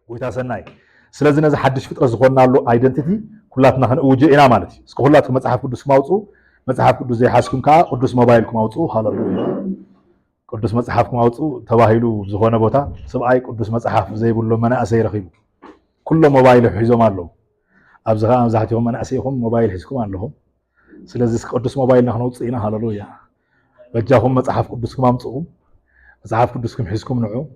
ويتاسناي سلازي نزا حدش فطرة زخونا له ايدنتيتي كلاتنا خنقوجي إنا مالتي اسكو كلاتكم مصحف قدس موضوع مصحف قدس زي حاسكم كا قدس موبايلكم موضوع هاللويا قدس مصحفكم موضوع تباهيلو زخونا بوتا سبعي قدس مصحف زي بقول له مناسي رخيبو كل موبايل حيزو مالو ابزغا امزحتهم مناسيهم موبايل حيزكم مالهم سلازي قدس موبايل نخنوص إنا هاللويا بجاهم مصحف قدسكم امصو مصحف قدسكم حيزكم نعو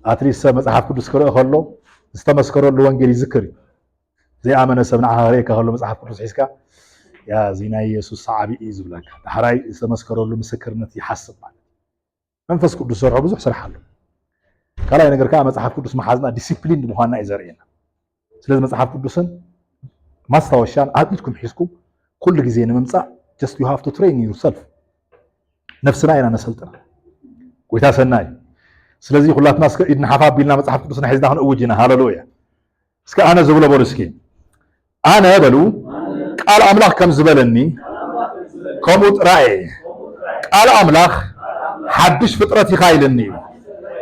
اتريس مصحف قدس كره خلو استمسكروا له وانجيل يذكر زي امنه سبنا هريك خلو مصحف قدس حيسكا يا زينا يسوع صعبي يزبلك حراي استمسكروا له مسكرነት يحسب ማለት መንፈስ ቅዱስ ሰርሖ ብዙ ስራሓሉ ካላይ ነገር ካ መጽሐፍ ቅዱስ መሓዝና ዲሲፕሊን ምዃንና ይዘርየና ስለዚህ መጽሐፍ ቅዱስን ማስታወሻን አጥንትኩም ሒስኩም ኩሉ ግዜ ንምምጻእ just you have to train yourself ነፍስና ኢና ነሰልጥና ጎይታ ሰናይ ስለዚህ ሁላትና እስከ ኢድና ሐፋብ ቢልና መጽሐፍ ቅዱስና ሒዝና ሆነ ሃሌሉያ እስከ አነ ዝብሎ በሉ እስኪ አነ በሉ ቃል አምላክ ከም ዝበለኒ ከምኡ ጥራይ ቃል አምላክ حدش فطرتي خايلني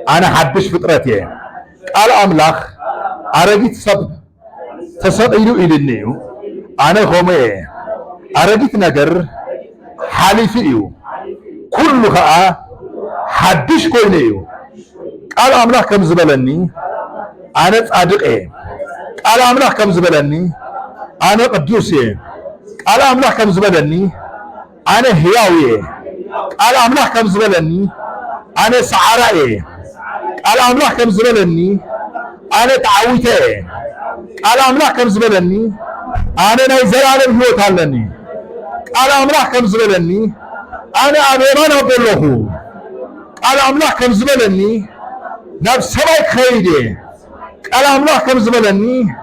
انا حدش فطرتي قال املاح ارغيت سب تسديلو الني انا خومه ارغيت ነገር حالفيو كلها حدش كوينيو قال املاح كم زبلني انا صادقه قال املاح كم زبلني انا قدوسي قال املاح كم زبلني انا هياوي قال املاح كم زبلني انا سعراي قال املاح كم زبلني انا تعويته قال املاح كم زبلني انا نيزرالم هوت علني قال املاح كم زبلني انا اميران ابلهو قال املاح كم زبلني نفس سباي خيدي قال املاح كم زبلني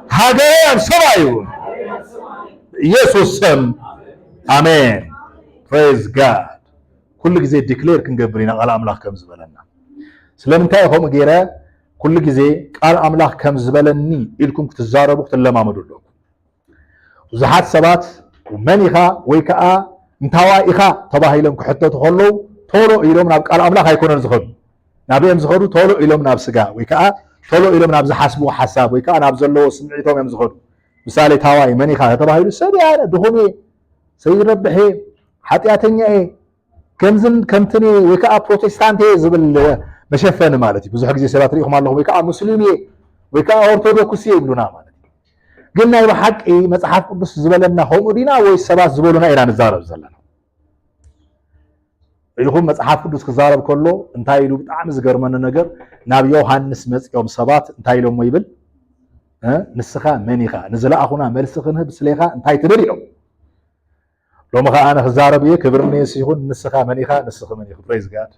هذا سبايو يسوع سم امين praise god كل جزء ديكلير كنجبرينا قال أملاك كم زبلنا سلام تايهم غيره كل جزء قال أملاك كم زبلني إلكم كتزاربوا كتلما مدلوا وزحات سبات ومنيخا ويكا انتوا إخا تباهي لهم كحتى تخلوا طولوا إلهم ناب قال أملاك هيكون رزقهم نابيهم زخروا طولوا إلهم ناب سجا ويكا طولوا إلهم ناب حسبوا حساب ويكا ناب زلوا سمعتهم يم زخروا مثال تواي منيخا تباهي لسبي على دهومي سيد ربحي حتياتني إيه كمزن كمتني ويكا بروتستانتي زبل مشفن مالتي بزح غزي سبات ريخم الله ويكا مسلمي ويكا اورثودوكسي يبلونا مالتي قلنا يبا حقي مصحف قدس زبلنا هم دينا وي سبات زبلنا اينا نزارب زلنا يلهم مصحف قدس كزارب كله انتاي يلو بطعم زغرمن ነገር ናብ ዮሐንስ መጽኦም ሰባት እንታይ ኢሎም ይብል ንስኻ መኒኻ ንዝለኣኹና መልስኽን ብስሌኻ እንታይ ትብል ኢሎም لو ما أنا خزاربية كبرني سيكون نسخة منيخة نسخة منيخة praise God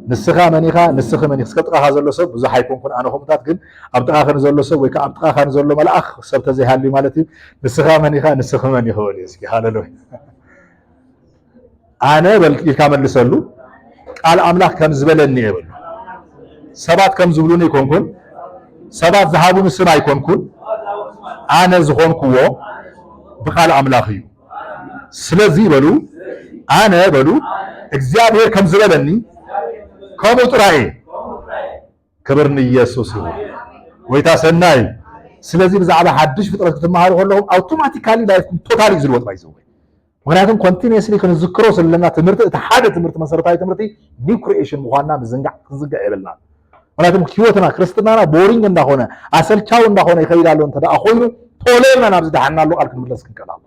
نسخة منيخة نسخة منيخة سكت آخر زلوا سب بزح يكون أنا هم تاتكن أبدا آخر زلوا سب ويك أبدا آخر زلوا ملا أخ سبت زي هاللي مالتي نسخة منيخة وليسك هاللوي أنا بالكامل لسلوا قال أملاك كم زبلني يبل سبات كم زبلوني يكون سبات ذهبوا من السماء يكون أنا زخون كوا بقال أملاخي ስለዚህ በሉ አነ በሉ እግዚአብሔር ከም ዝበለኒ ከምኡ ጥራይ ክብርን ኢየሱስ ይሁን ወይታ ሰናይ ስለዚህ ብዛዕባ ሓድሽ ፍጥረት ክትመሃሩ ከለኹም አውቶማቲካሊ ላይፍኩም ቶታሊ ዝልወጥ ባይዘው ምክንያቱም ኮንቲኒየስሊ ክንዝክሮ ስለና ትምህርቲ እቲ ሓደ ትምህርቲ መሰረታዊ ትምህርቲ ኒው ክሪኤሽን ምዃንና ምዝንጋዕ ክንዝንጋዕ የብልና ምክንያቱም ህይወትና ክርስትናና ቦሪንግ እንዳኾነ አሰልቻው እንዳኾነ ይኸይዳሉ እንተዳ ኮይኑ ቶሎና ናብ ዝዳሓናሉ ቃል ክንምለስ ክንቀላሉ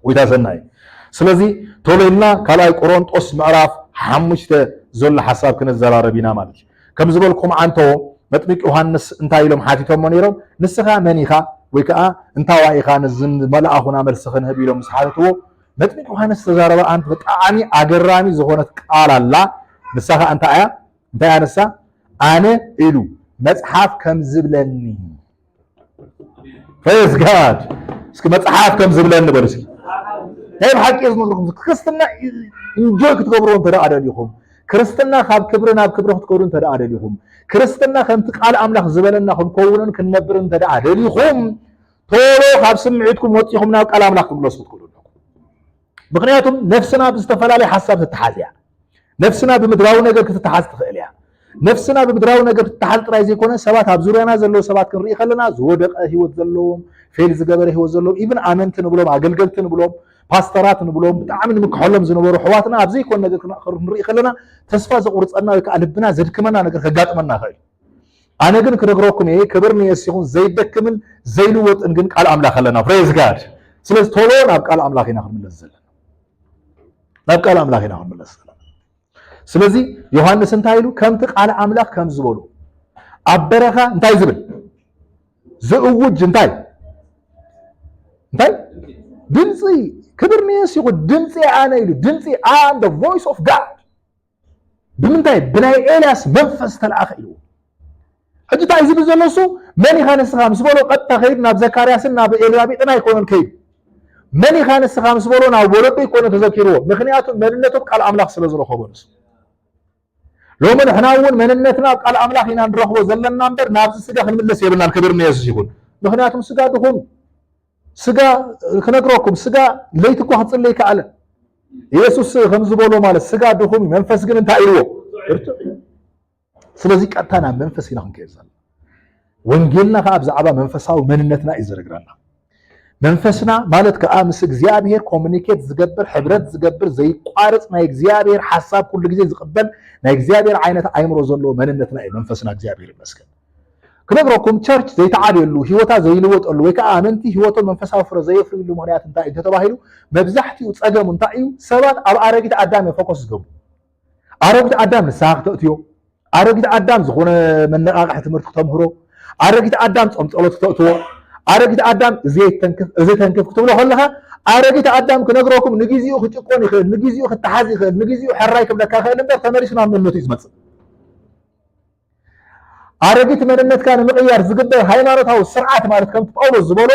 ويدا زناي سلازي تولينا كالاي قرونطوس معراف 5 زل حساب كنزراربينا مالك كم زبلكم عنتو مطمق يوحنس انتا يلوم حاتيتهم منيرم نسخا منيخا ويكا انتا وايخا نزن ملأخنا ملسخن هبيلوم مسحاتو مطمق يوحنس تزاربا انت بطعامي اغرامي زخونت قال الله نسخا انتا ايا انتا يانسا انا الو مصحف كم زبلني praise god اسك مصحف كم زبلني بلسي هاي بحق يزمركم كريستنا انجوي كتكبرون تدا ادليكم كريستنا خاب كبرنا بكبره تكبرون تدا ادليكم كريستنا خمت قال املاح زبلنا خم كونن كنبرن تدا ادليكم تولو خاب سمعتكم وطيكمنا قال املاح كملوس تقولون ምክንያቱም ነፍስና በስተፈላላይ ሐሳብ ተተሐዝያ ነፍስና በመድራው ነገር ከተተሐዝ ተኸልያ ነፍስና በምድራዊ ነገር ተሓል ጥራይ ዘይኮነ ሰባት ኣብ ዙርያና ዘለው ሰባት ክንርኢ ከለና ዝወደቀ ህይወት ዘለዎም ፌል ዝገበረ ህይወት ዘለዎም ኢቭን ኣመንቲ ንብሎም ኣገልገልቲ ንብሎም ፓስተራት ንብሎም ብጣዕሚ ንምክሐሎም ዝነበሩ ሕዋትና ኣብ ዘይኮነ ነገር ክንርኢ ከለና ተስፋ ዘቁርፀና ወይ ከዓ ልብና ዘድክመና ነገር ከጋጥመና ይኽእል ኣነ ግን ክነግረኩም ክብር ንየስ ይኹን ዘይደክምን ዘይልወጥን ግን ቃል ኣምላኽ ኣለና ፕሬዝ ጋድ ስለዚ ቶሎ ናብ ቃል ኣምላኽ ኢና ክንምለስ ዘለና ናብ ቃል ኣምላኽ ኢና ክንምለስ ዘለና ስለዚ ዮሐንስ እንታይ ኢሉ ከምቲ ቃል ኣምላኽ ከም ዝበሉ ኣብ በረኻ እንታይ ዝብል ዝእውጅ እንታይ ድምፂ ክብር ንየስ ይኹን ድምፂ ኣነ ኢሉ ድምፂ አም the voice of God ብምንታይ ብናይ ኤልያስ መንፈስ ተለኣኸ ኢሉ ሕጂ እንታይ ዝብል ዘሎ እሱ መን ኢኻ ንስኻ ምስ በሎ ቀጥታ ከይድ ናብ ዘካርያስን ናብ ኤልያቤጥን ኣይኮነን ከይድ መን ኢኻ ንስኻ ምስ በሎ ናብ ወለዶ ይኮነ ተዘኪርዎ ምክንያቱ መንነቶም ቃል ኣምላኽ ስለ ዝረኸቦ ንሱ ሎሚ ንሕና እውን መንነትና ቃል ኣምላኽ ኢና ንረኽቦ ዘለና እምበር ናብዚ ስጋ ክንምለስ የብልናን ክብር ንየሱስ ይኹን ምክንያቱም ስጋ ድኹም ስጋ ክነግረኩም ስጋ ለይቲ እኳ ክፅለይ ከኣለ ኢየሱስ ከም ዝበሎ ማለት ስጋ ድኹም መንፈስ ግን እንታይ ኢልዎ ስለዚ ቀጥታ ናብ መንፈስ ኢና ክንከይድ ዘለና ወንጌልና ከዓ ብዛዕባ መንፈሳዊ መንነትና እዩ ዝነግረና መንፈስና ማለት ከዓ ምስ እግዚኣብሔር ኮሙኒኬት ዝገብር ሕብረት ዝገብር ዘይቋርፅ ናይ እግዚኣብሔር ሓሳብ ኩሉ ግዜ ዝቕበል ናይ እግዚኣብሔር ዓይነት ኣእምሮ ዘለዎ መንነትና እዩ መንፈስና እግዚኣብሔር ይመስገን ክነግረኩም ቸርች ዘይተዓድየሉ ሂወታ ዘይልወጠሉ ወይ ከዓ ኣመንቲ ሂወቶም መንፈሳዊ ፍረ ዘየፍርይሉ ምክንያት እንታይ እዩ ተባሂሉ መብዛሕትኡ ፀገሙ እንታይ እዩ ሰባት ኣብ ኣረጊት ኣዳም ፎከስ ዝገብሩ ኣረጊት ኣዳም ንስሓ ክተእትዮ ኣረጊት ኣዳም ዝኾነ መነቃቅሒ ትምህርቲ ክተምህሮ ኣረጊት ኣዳም ፆም ጸሎት ክተእትዎ ኣረጊት ኣዳም እዚ ተንክፍ ክትብሎ ከለካ ኣረጊት ኣዳም ክነግረኩም ንግዚኡ ክጭቆን ይኽእል ንግዚኡ ክተሓዝ ይኽእል ንግዚኡ ሕራይ ክብለካ ይኽእል እምበር ተመሪሱ ናብ መንነቱ እዩ ዝመፅእ ኣረጊት መንነትካ ንምቕያር ዝግበር ሃይማኖታዊ ስርዓት ማለት ከምቲ ጳውሎስ ዝበሎ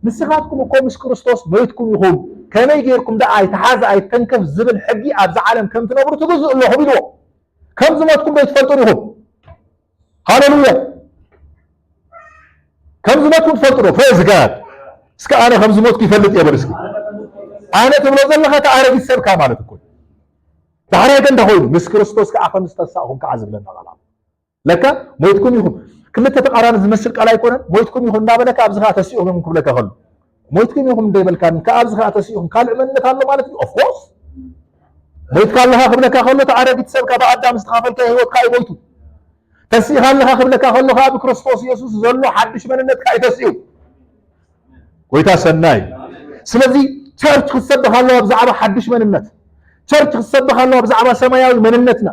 ንስኻትኩም እኮ ምስ ክርስቶስ ሞይትኩም ኢኹም ከመይ ጌርኩም ዳ ኣይተሓዝ ኣይተንከፍ ዝብል ሕጊ ኣብዚ ዓለም ከም ትነብሩ ትግዝኡ ኣለኹም ኢልዎ ከም ዝሞትኩም ዶ ትፈልጡን ኢኹም ሃሌሉያ ከም ዝሞትኩም ትፈልጡ ዶ ፕሬዝ ጋድ እስከ ኣነ ከም ዝሞትኩ ይፈልጥ የብል እስኪ ኣነ ትብሎ ዘለካ ተኣረጊት ሰብካ ማለት እኮ ዳሕራይ ገንዳ ኮይኑ ምስ ክርስቶስ ከዓ ከም ዝተሳእኹም ከዓ ዝብለና ቃል ለካ ሞይትኩም ይኹም ክልተ ተቃራኒ ዝመስል ቃል ኣይኮነን ሞይትኩም ይኹም እንዳበለካ ኣብዚ ከዓ ተሲኡኹም ክብለካ ከሎ ሞይትኩም ይኹም እንዳይበልካ ኣብዚ ከዓ ተሲኡኹም ካልእ መንነት ኣሎ ማለት እዩ ኦፍ ኮርስ ሞይትካ ኣለካ ክብለካ ከሎ ተኣረጊት ሰብካ ብኣዳም ዝተኻፈልካ ሂወትካ እዩ ሞይቱ ተሲእኻ ኣለካ ክብለካ ከሎ ከዓ ብክርስቶስ ኢየሱስ ዘሎ ሓድሽ መንነትካ እዩ ተሲኡ ጎይታ ሰናይ ስለዚ ቸርች ክትሰብኽ ኣለዋ ብዛዕባ ሓድሽ መንነት ቸርች ክትሰብኽ ኣለዋ ብዛዕባ ሰማያዊ መንነትና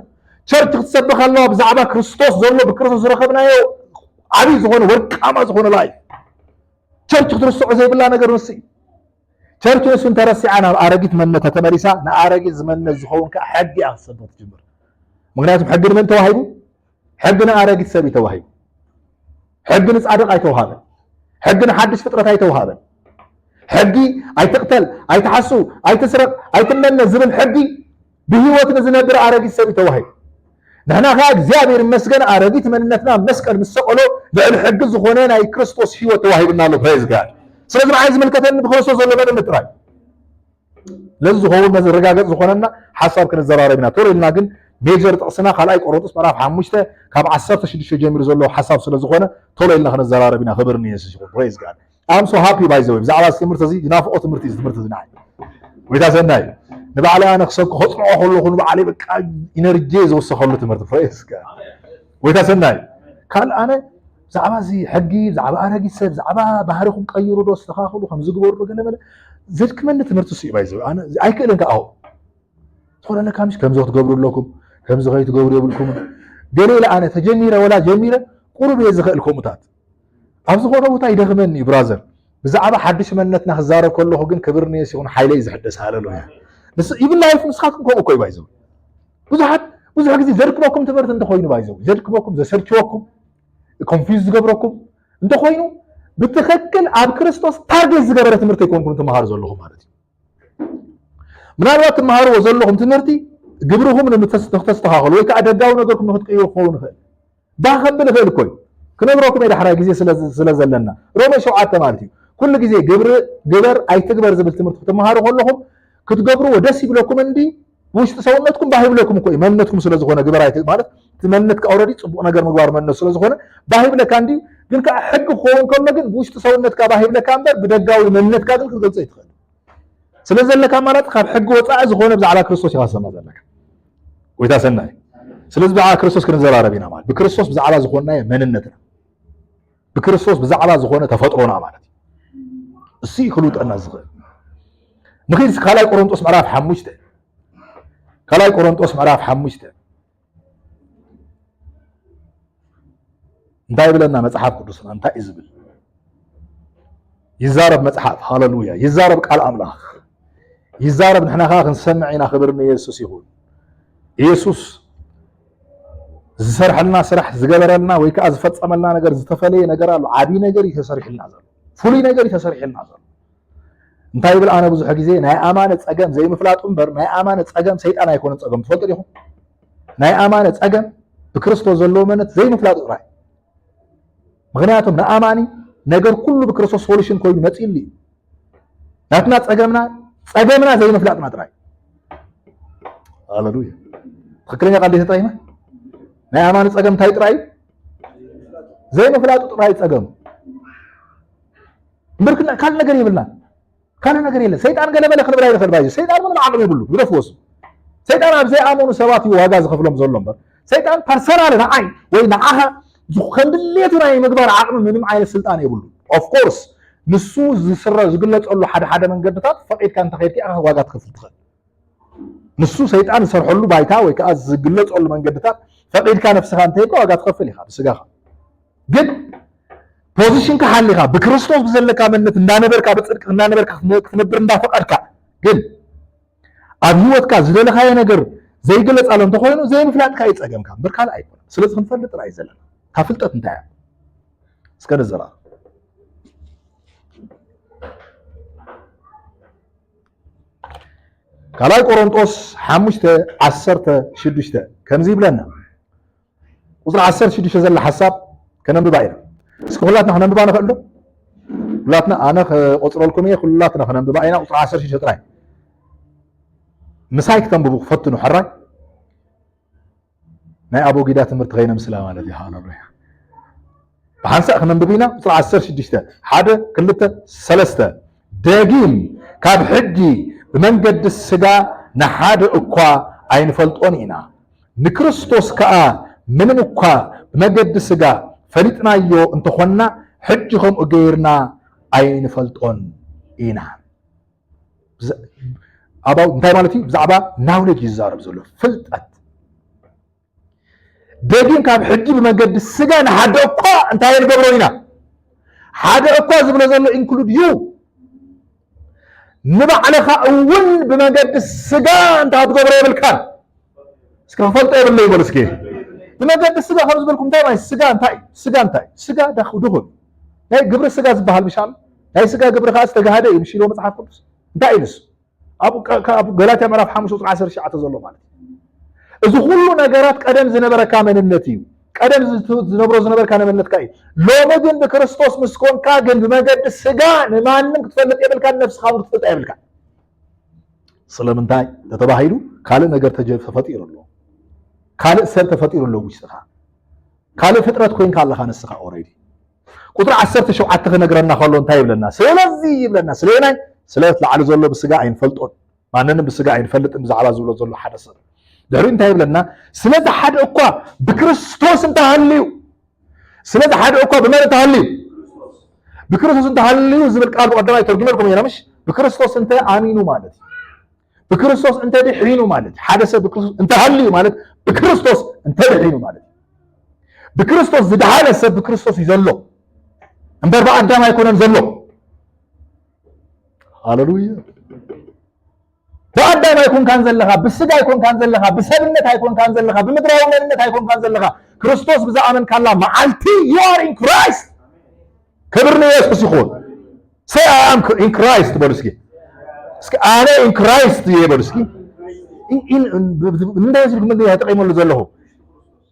ቸርች ክትሰብኽ ኣለዋ ብዛዕባ ክርስቶስ ዘሎ ብክርስቶስ ዝረኸብናዮ ዓብይ ዝኾነ ወርቃማ ዝኾነ ላይ ቸርች ክትርስዖ ዘይብላ ነገር ንስ እዩ ቸርች ንሱ እንተረሲዓ ናብ ኣረጊት መንነታ ተመሪሳ ንኣረጊት ዝመነት ዝኸውን ከዓ ሕጊ እያ ክትሰብኽ ትጅምር ምክንያቱም ሕጊ ንመን ተዋሂቡ ሕጊ ንኣረጊት ሰብ ተዋሂቡ ሕጊ ንፃድቕ ኣይተዋሃበን ሕጊ ንሓድሽ ፍጥረት ኣይተዋሃበን ሕጊ ኣይትቕተል ኣይትሓሱ ኣይትስረቕ ኣይትመነ ዝብል ሕጊ ብሂወት ንዝነብር ኣረጊት ሰብ ተዋሂቡ ንሕና ከዓ እግዚኣብሔር ይመስገን ኣረጊት መንነትና መስቀል ምስ ሰቀሎ ልዕሊ ሕጊ ዝኾነ ናይ ክርስቶስ ሂወት ተዋሂብና ኣሎ ፕሬዝ ጋድ ስለዚ ንዓይ ዝምልከተኒ ብክርስቶስ ዘሎ መንነት ጥራይ ለዚ ዝኸውን መረጋገፂ ዝኾነና ሓሳብ ክንዘራረብ ኢና ቶሎ ኢልና ግን ሜጀር ጥቕስና ካልኣይ ቆሮንጦስ ምዕራፍ 5 ካብ 16 ጀሚሩ ዘሎ ሓሳብ ስለ ዝኾነ ቶሎ ኢልና ክንዘራረብ ኢና ክብር ንየሱስ ይኹን ፕሬዝ ጋድ ኣም ሶ ሃፒ ባይ ዘ ወይ ብዛዕባ ትምህርቲ እዚ ናፍቆ ትምህርቲ እዚ ትምህርቲ እዚ ንዓይ ወይታ ሰናይ ንባዕለይ ኣነ ክሰብኩ ከፅንዖ ከለኹ ንባዕለይ በቃ ኢነርጂ ዝወሰኸሉ ትምህርቲ ፕሬዝ ጋድ ወይታ ሰናይ ካል ኣነ ብዛዕባ እዚ ሕጊ ብዛዕባ ኣረጊት ሰብ ብዛዕባ ባህሪኹም ቀይሩ ዶ ዝተኻኽሉ ከም ዝግበሩ ገለመለ ዘድክመኒ ትምህርቲ እሱ እዩ ባይ ዘ ወይ ኣነ ኣይክእልን ከዓ ዝኾነ ለካ ምሽ ከምዚ ክትገብሩ ኣለኩም ከምዚ ከይትገብሩ የብልኩም ገሌለ ኣነ ተጀሚረ ወላ ጀሚረ ቁሩብ እየ ዝኽእል ከምኡታት ኣብ ዝኾነ ቦታ ይደኽመኒ እዩ ብራዘር ብዛዕባ ሓድሽ መንነትና ክዛረብ ከለኹ ግን ክብር ንየስ ይኹን ሓይለይ ዝሕደስ ሃለሎ እያ ይብል ላይፍ ንስኻትኩም ከምኡ እኮ እዩ ባይ ዘ ወይ ብዙሕ ግዜ ዘድክመኩም ትምህርቲ እንተኮይኑ ባይ ዘ ወይ ዘድክመኩም ዘሰርችወኩም ኮንፊውዝ ዝገብረኩም እንተኮይኑ ብትክክል ኣብ ክርስቶስ ታርጌት ዝገበረ ትምህርቲ ይኮንኩም ትመሃሩ ዘለኹም ማለት እዩ ምናልባት ትመሃርዎ ዘለኹም ትምህርቲ ግብርኹም ንተስተኻኸሉ ወይ ከዓ ደጋዊ ነገርኩም ንክትቀይሩ ክኸውን ይኽእል ዳ ከብል ይኽእል እኮ እዩ ክነግረኩም የዳሕራይ ግዜ ስለ ዘለና ሮሜ 7 ማለት እዩ ኩሉ ግዜ ግበር ኣይትግበር ዝብል ትምህርቲ ክትመሃሩ ከለኹም ክትገብርዎ ደስ ይብለኩም እንዲ ውሽጢ ሰውነትኩም ባህ ይብለኩም እኮ እዩ መንነትኩም ስለ ዝኾነ ግበር ማለት ትመነትካ ኦሬዲ ጽቡቕ ነገር ምግባር መነሱ ስለዝኾነ ባሂብለካ እንዲ ግን ከዓ ሕጊ ክኸውን ከሎ ግን ብውሽጢ ሰውነትካ ባሂብለካ እምበር ብደጋዊ መንነትካ ግን ክትገልጾ ይትኽእል ስለዘለካ ማለት ካብ ሕጊ ወፃኢ ዝኾነ ብዛዕባ ክርስቶስ ኢኻ ሰማ ዘለካ ወይታ ሰናይ ስለዚ ብዛዕባ ክርስቶስ ክንዘራረብ ኢና ማለት ብክርስቶስ ብዛዕባ ዝኾናየ መንነትና ብክርስቶስ ብዛዕባ ዝኾነ ተፈጥሮና ማለት እሱ ይክሉጠና ዝኽእል ንኺድ ካልኣይ ቆሮንጦስ ምዕራፍ 5 ካልኣይ ቆሮንጦስ ምዕራፍ 5 እንታይ ብለና መጽሐፍ ቅዱስና እንታይ እዩ ዝብል ይዛረብ መጽሐፍ ሃሌሉያ ይዛረብ ቃል ኣምላኽ ይዛረብ ንሕና ኸ ክንሰምዕ ኢና ክብር ንኢየሱስ ይኹን ኢየሱስ ዝሰርሐልና ስራሕ ዝገበረልና ወይ ከዓ ዝፈጸመልና ነገር ዝተፈለየ ነገር ኣሎ ዓቢ ነገር ይተሰሪሕልና ዘሎ ፍሉይ ነገር ይተሰሪሕልና ዘሎ እንታይ ይብል ኣነ ብዙሕ ግዜ ናይ ኣማነ ፀገም ዘይምፍላጡ እምበር ናይ ኣማነ ፀገም ሰይጣን ኣይኮነን ፀገም ትፈልጡ ዲኹም ናይ ኣማነ ፀገም ብክርስቶስ ዘለዎ መነት ዘይምፍላጡ ጥራይ ምክንያቱም ንኣማኒ ነገር ኩሉ ብክርስቶስ ሶሉሽን ኮይኑ መፂሉ እዩ ናትና ፀገምና ዘይምፍላጥና ጥራይ ሃሌሉያ ትክክለኛ ቃል ተጠይመ ናይ ኣማኒ ፀገም እንታይ ጥራይ ዘይምፍላጡ ጥራይ ፀገም ምርክና ካል ነገር ይብልና ካል ነገር የለ ሰይጣን ገለመለ ክንብላ ይኽእል ባይ ሰይጣን ምንም ዓቅም ይብሉ ይረፍወስ ሰይጣን ኣብ ዘይኣመኑ ሰባት ዋጋ ዝኸፍሎም ዘሎ እምበር ሰይጣን ፐርሰናል ንዓይ ወይ ንዓኻ ዝኸንድሌቱ ናይ ምግባር ዓቅሚ ምንም ዓይነት ስልጣን የብሉ ኦፍ ኮርስ ንሱ ዝግለፀሉ ሓደ መንገድታት ፈቂድካ እንተኸይድካ ኢኻ ዋጋ ትከፍል ትኽእል ንሱ ሰይጣን ዝሰርሐሉ ባይታ ወይ ከዓ ዝግለፀሉ መንገድታት ፈቂድካ ነፍስኻ እንተይካ ዋጋ ትከፍል ኢኻ ብስጋኻ ግን ፖዚሽንካ ሓሊኻ ብክርስቶስ ብዘለካ መንነት እንዳነበርካ ብፅድቂ እንዳነበርካ ክትነብር እንዳፈቀድካ ግን ኣብ ህይወትካ ዝደለኻየ ነገር ዘይገለፃሎ እንተኮይኑ ዘይምፍላጥካ ይፀገምካ እምበር ካልእ ኣይኮነን ስለዚ ክንፈልጥ ጥራይ ዘለና ካብ ፍልጠት እንታይ እያ እስከ ንዘራ ካልኣይ ቆሮንጦስ 5:16 ከምዚ ይብለና ቁፅሪ 16 ዘላ ሓሳብ ከነንብባ ኢና እስኪ ኩላትና ክነንብባ ንኽእል ዶ ኩላትና ኣነ ክቆፅረልኩም እየ ኩላትና ክነንብባ ኢና ቁፅሪ 16 ጥራይ ምሳይ ክተንብቡ ክፈትኑ ሕራይ ናይ ኣቦጊዳ ትምህርቲ ከይነምስላ ማለት እዩ ሃሌሉያ ብሓንሳእ ክነንብብ ኢና ቁፅሪ 16 1 2 3 ደጊም ካብ ሕጂ ብመንገዲ ስጋ ንሓደ እኳ ኣይንፈልጦን ኢና ንክርስቶስ ከዓ ምንም እኳ ብመንገዲ ስጋ ፈሊጥናዮ እንተኾንና ሕጂ ከምኡ ገይርና ኣይንፈልጦን ኢና እንታይ ማለት እዩ ብዛዕባ ናውሌጅ ይዛረብ ዘሎ ፍልጠት ደጊም ካብ ሕጂ ብመንገዲ ስጋ ንሓደ እኳ እንታይ ንገብሮ ኢና ሓደ እኳ ዝብሎ ዘሎ ኢንክሉድ ዩ ንባዕልኻ እውን ብመንገዲ ስጋ እንታይ ትገብሮ የብልካን እስኪ ክፈልጦ የብለ ይበል እስኪ ብመንገዲ ስጋ ከም ዝበልኩም እንታይ ማለት ስጋ እንታይ ስጋ ድኹም ናይ ግብሪ ስጋ ዝበሃል ብሻል ናይ ስጋ ግብሪ ከዓ ዝተጋሃደ እዩ ምሽሎ መጽሓፍ ቅዱስ እንታይ እዩ ንሱ ኣብ ገላትያ ምዕራፍ 5:19 ዘሎ ማለት እዚ ኩሉ ነገራት ቀደም ዝነበረካ መንነት እዩ ቀደም ዝነበርካ መንነትካ እዩ ሎሚ ግን ብክርስቶስ ምስኮንካ ግን ብመንገዲ ስጋ ንማንም ክትፈልጥ የብልካ ነፍስኻ ክትፈልጥ የብልካ ስለምንታይ ተተባሂሉ ካልእ ነገር ተፈጢሩ ኣሎ ካልእ ሰብ ተፈጢሩ ኣሎ ውሽጥኻ ካልእ ፍጥረት ኮይንካ ኣለኻ ንስኻ ኦሬዲ ቁጥሪ 17 ክነግረና ከሎ እንታይ ይብለና ስለዚ ይብለና ስለናይ ስለት ላዕሊ ዘሎ ብስጋ ኣይንፈልጦን ማንንም ብስጋ ኣይንፈልጥን ብዛዕባ ዝብሎ ዘሎ ሓደ ሰብ ድሕሪ እንታይ ይብለና ስለዚ ሓደ እኳ ብክርስቶስ እንተሃልዩ ስለዚ ሓደ እኳ ብመን እንተሃልዩ ብክርስቶስ እንተሃልዩ ዝብል ቃል ብቀዳማይ ተርጉመልኩም ኢና ምሽ ብክርስቶስ እንተ ኣሚኑ ማለት ብክርስቶስ እንተ ድሕሪኑ ማለት ሓደ ሰብ ብክርስቶስ እንተሃልዩ ማለት ብክርስቶስ እንተ ድሕሪኑ ማለት ብክርስቶስ ዝደሃለ ሰብ ብክርስቶስ እዩ ዘሎ እምበር ብኣዳም ኣይኮነን ዘሎ ሃሌሉያ በአዳም አይኮን ካን ዘለኻ ብስጋ አይኮን ካን ዘለኻ ብሰብነት አይኮን ካን ዘለኻ ብምድራዊ መንነት አይኮን ካን ዘለኻ ክርስቶስ ብዛኣመን ካላ መዓልቲ you are in Christ ክብር ለኢየሱስ ይሁን say I am in Christ በሉስኪ እስኪ ኣነ in Christ ይበሉስኪ እንደዚህ ምን ያጠቀመሉ ዘለሁ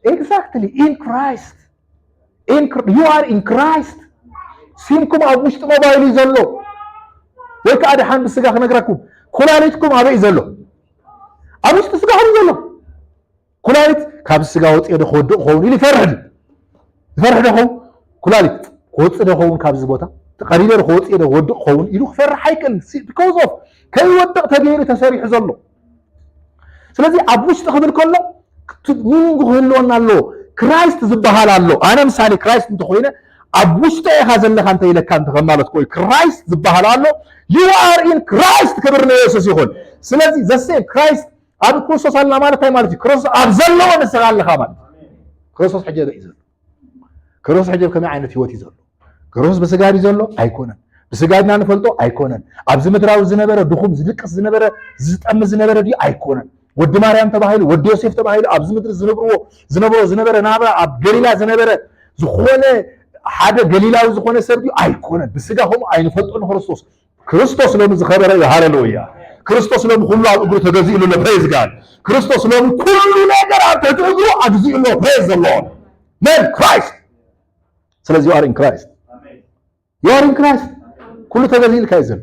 exactly in Christ you are in Christ ሲምኩም ኣብ ውሽጥ ሞባይል ዘሎ ወይ ከዓ ደሓን ብስጋ ክነግራኩም ኩላሊትኩም ኣበይ ዘሎ ኣብ ውሽጢ ስጋ ዘሎ ኩላሊት ካብ ስጋ ወፅየ ክወድቕ ክኸውን ኢሉ ይፈርሕ ዶ ኩላሊት ክወፅእ ዶ ክኸውን ካብዚ ቦታ ተቐሪበ ክወፅእ ዶ ክወድቕ ክኸውን ኢሉ ክፈርሕ ኣይክእልን because of ከይወድቕ ተገይሩ ተሰሪሑ ዘሎ ስለዚ ኣብ ውሽጢ ክብል ከሎ ሚኒንግ ክህልወና ኣሎ ክራይስት ዝበሃል ኣሎ ኣነ ምሳሌ ክራይስት እንተኮይነ ኣብ ውሽጢ ኢኻ ዘለካ እንተ ኢለካ እንተ ከማለት ኮይ ክራይስት ዝበሃል ኣሎ you are in Christ ክብር ንኢየሱስ ይኹን ስለዚ ዘሴ ክራይስት ኣብ ክርስቶስ ኣለና ማለት እንታይ ማለት እዩ ክርስቶስ ኣብ ዘለዎ ንስኻ ኣለኻ ማለት ክርስቶስ ሕጂ እዩ ዘሎ ክርስቶስ ሕጂ ከመይ ዓይነት ህይወት እዩ ዘሎ ክርስቶስ በስጋ እዩ ዘሎ ኣይኮነን በስጋና ንፈልጦ ኣይኮነን ኣብዚ ምድራዊ ዝነበረ ድኹም ዝልቅስ ዝነበረ ዝጠም ዝነበረ ድዩ ኣይኮነን ወዲ ማርያም ተባሂሉ ወዲ ዮሴፍ ተባሂሉ ኣብዚ ምድሪ ዝነበረ ናብራ ኣብ ገሊላ ዝነበረ ዝኾነ ሓደ ገሊላዊ ዝኾነ ሰብ ድዩ ኣይኮነን በስጋ ሆሞ ኣይንፈልጦ ክርስቶስ ክርስቶስ ሎሚ ዝኸበረ እዩ ሃሌሉያ ክርስቶስ ሎሚ ኩሉ ኣብ እግሩ ተገዚኡ ሎ ፕሬዝ ጋድ ክርስቶስ ሎሚ ኩሉ ነገር ኣብ ትሕቲ እግሩ ኣግዚኡ ሎ ፕሬዝ ዘ ሎርድ men Christ ስለዚ you are in Christ you are in Christ ኩሉ ተገዚኡልካ እዩ ዘሎ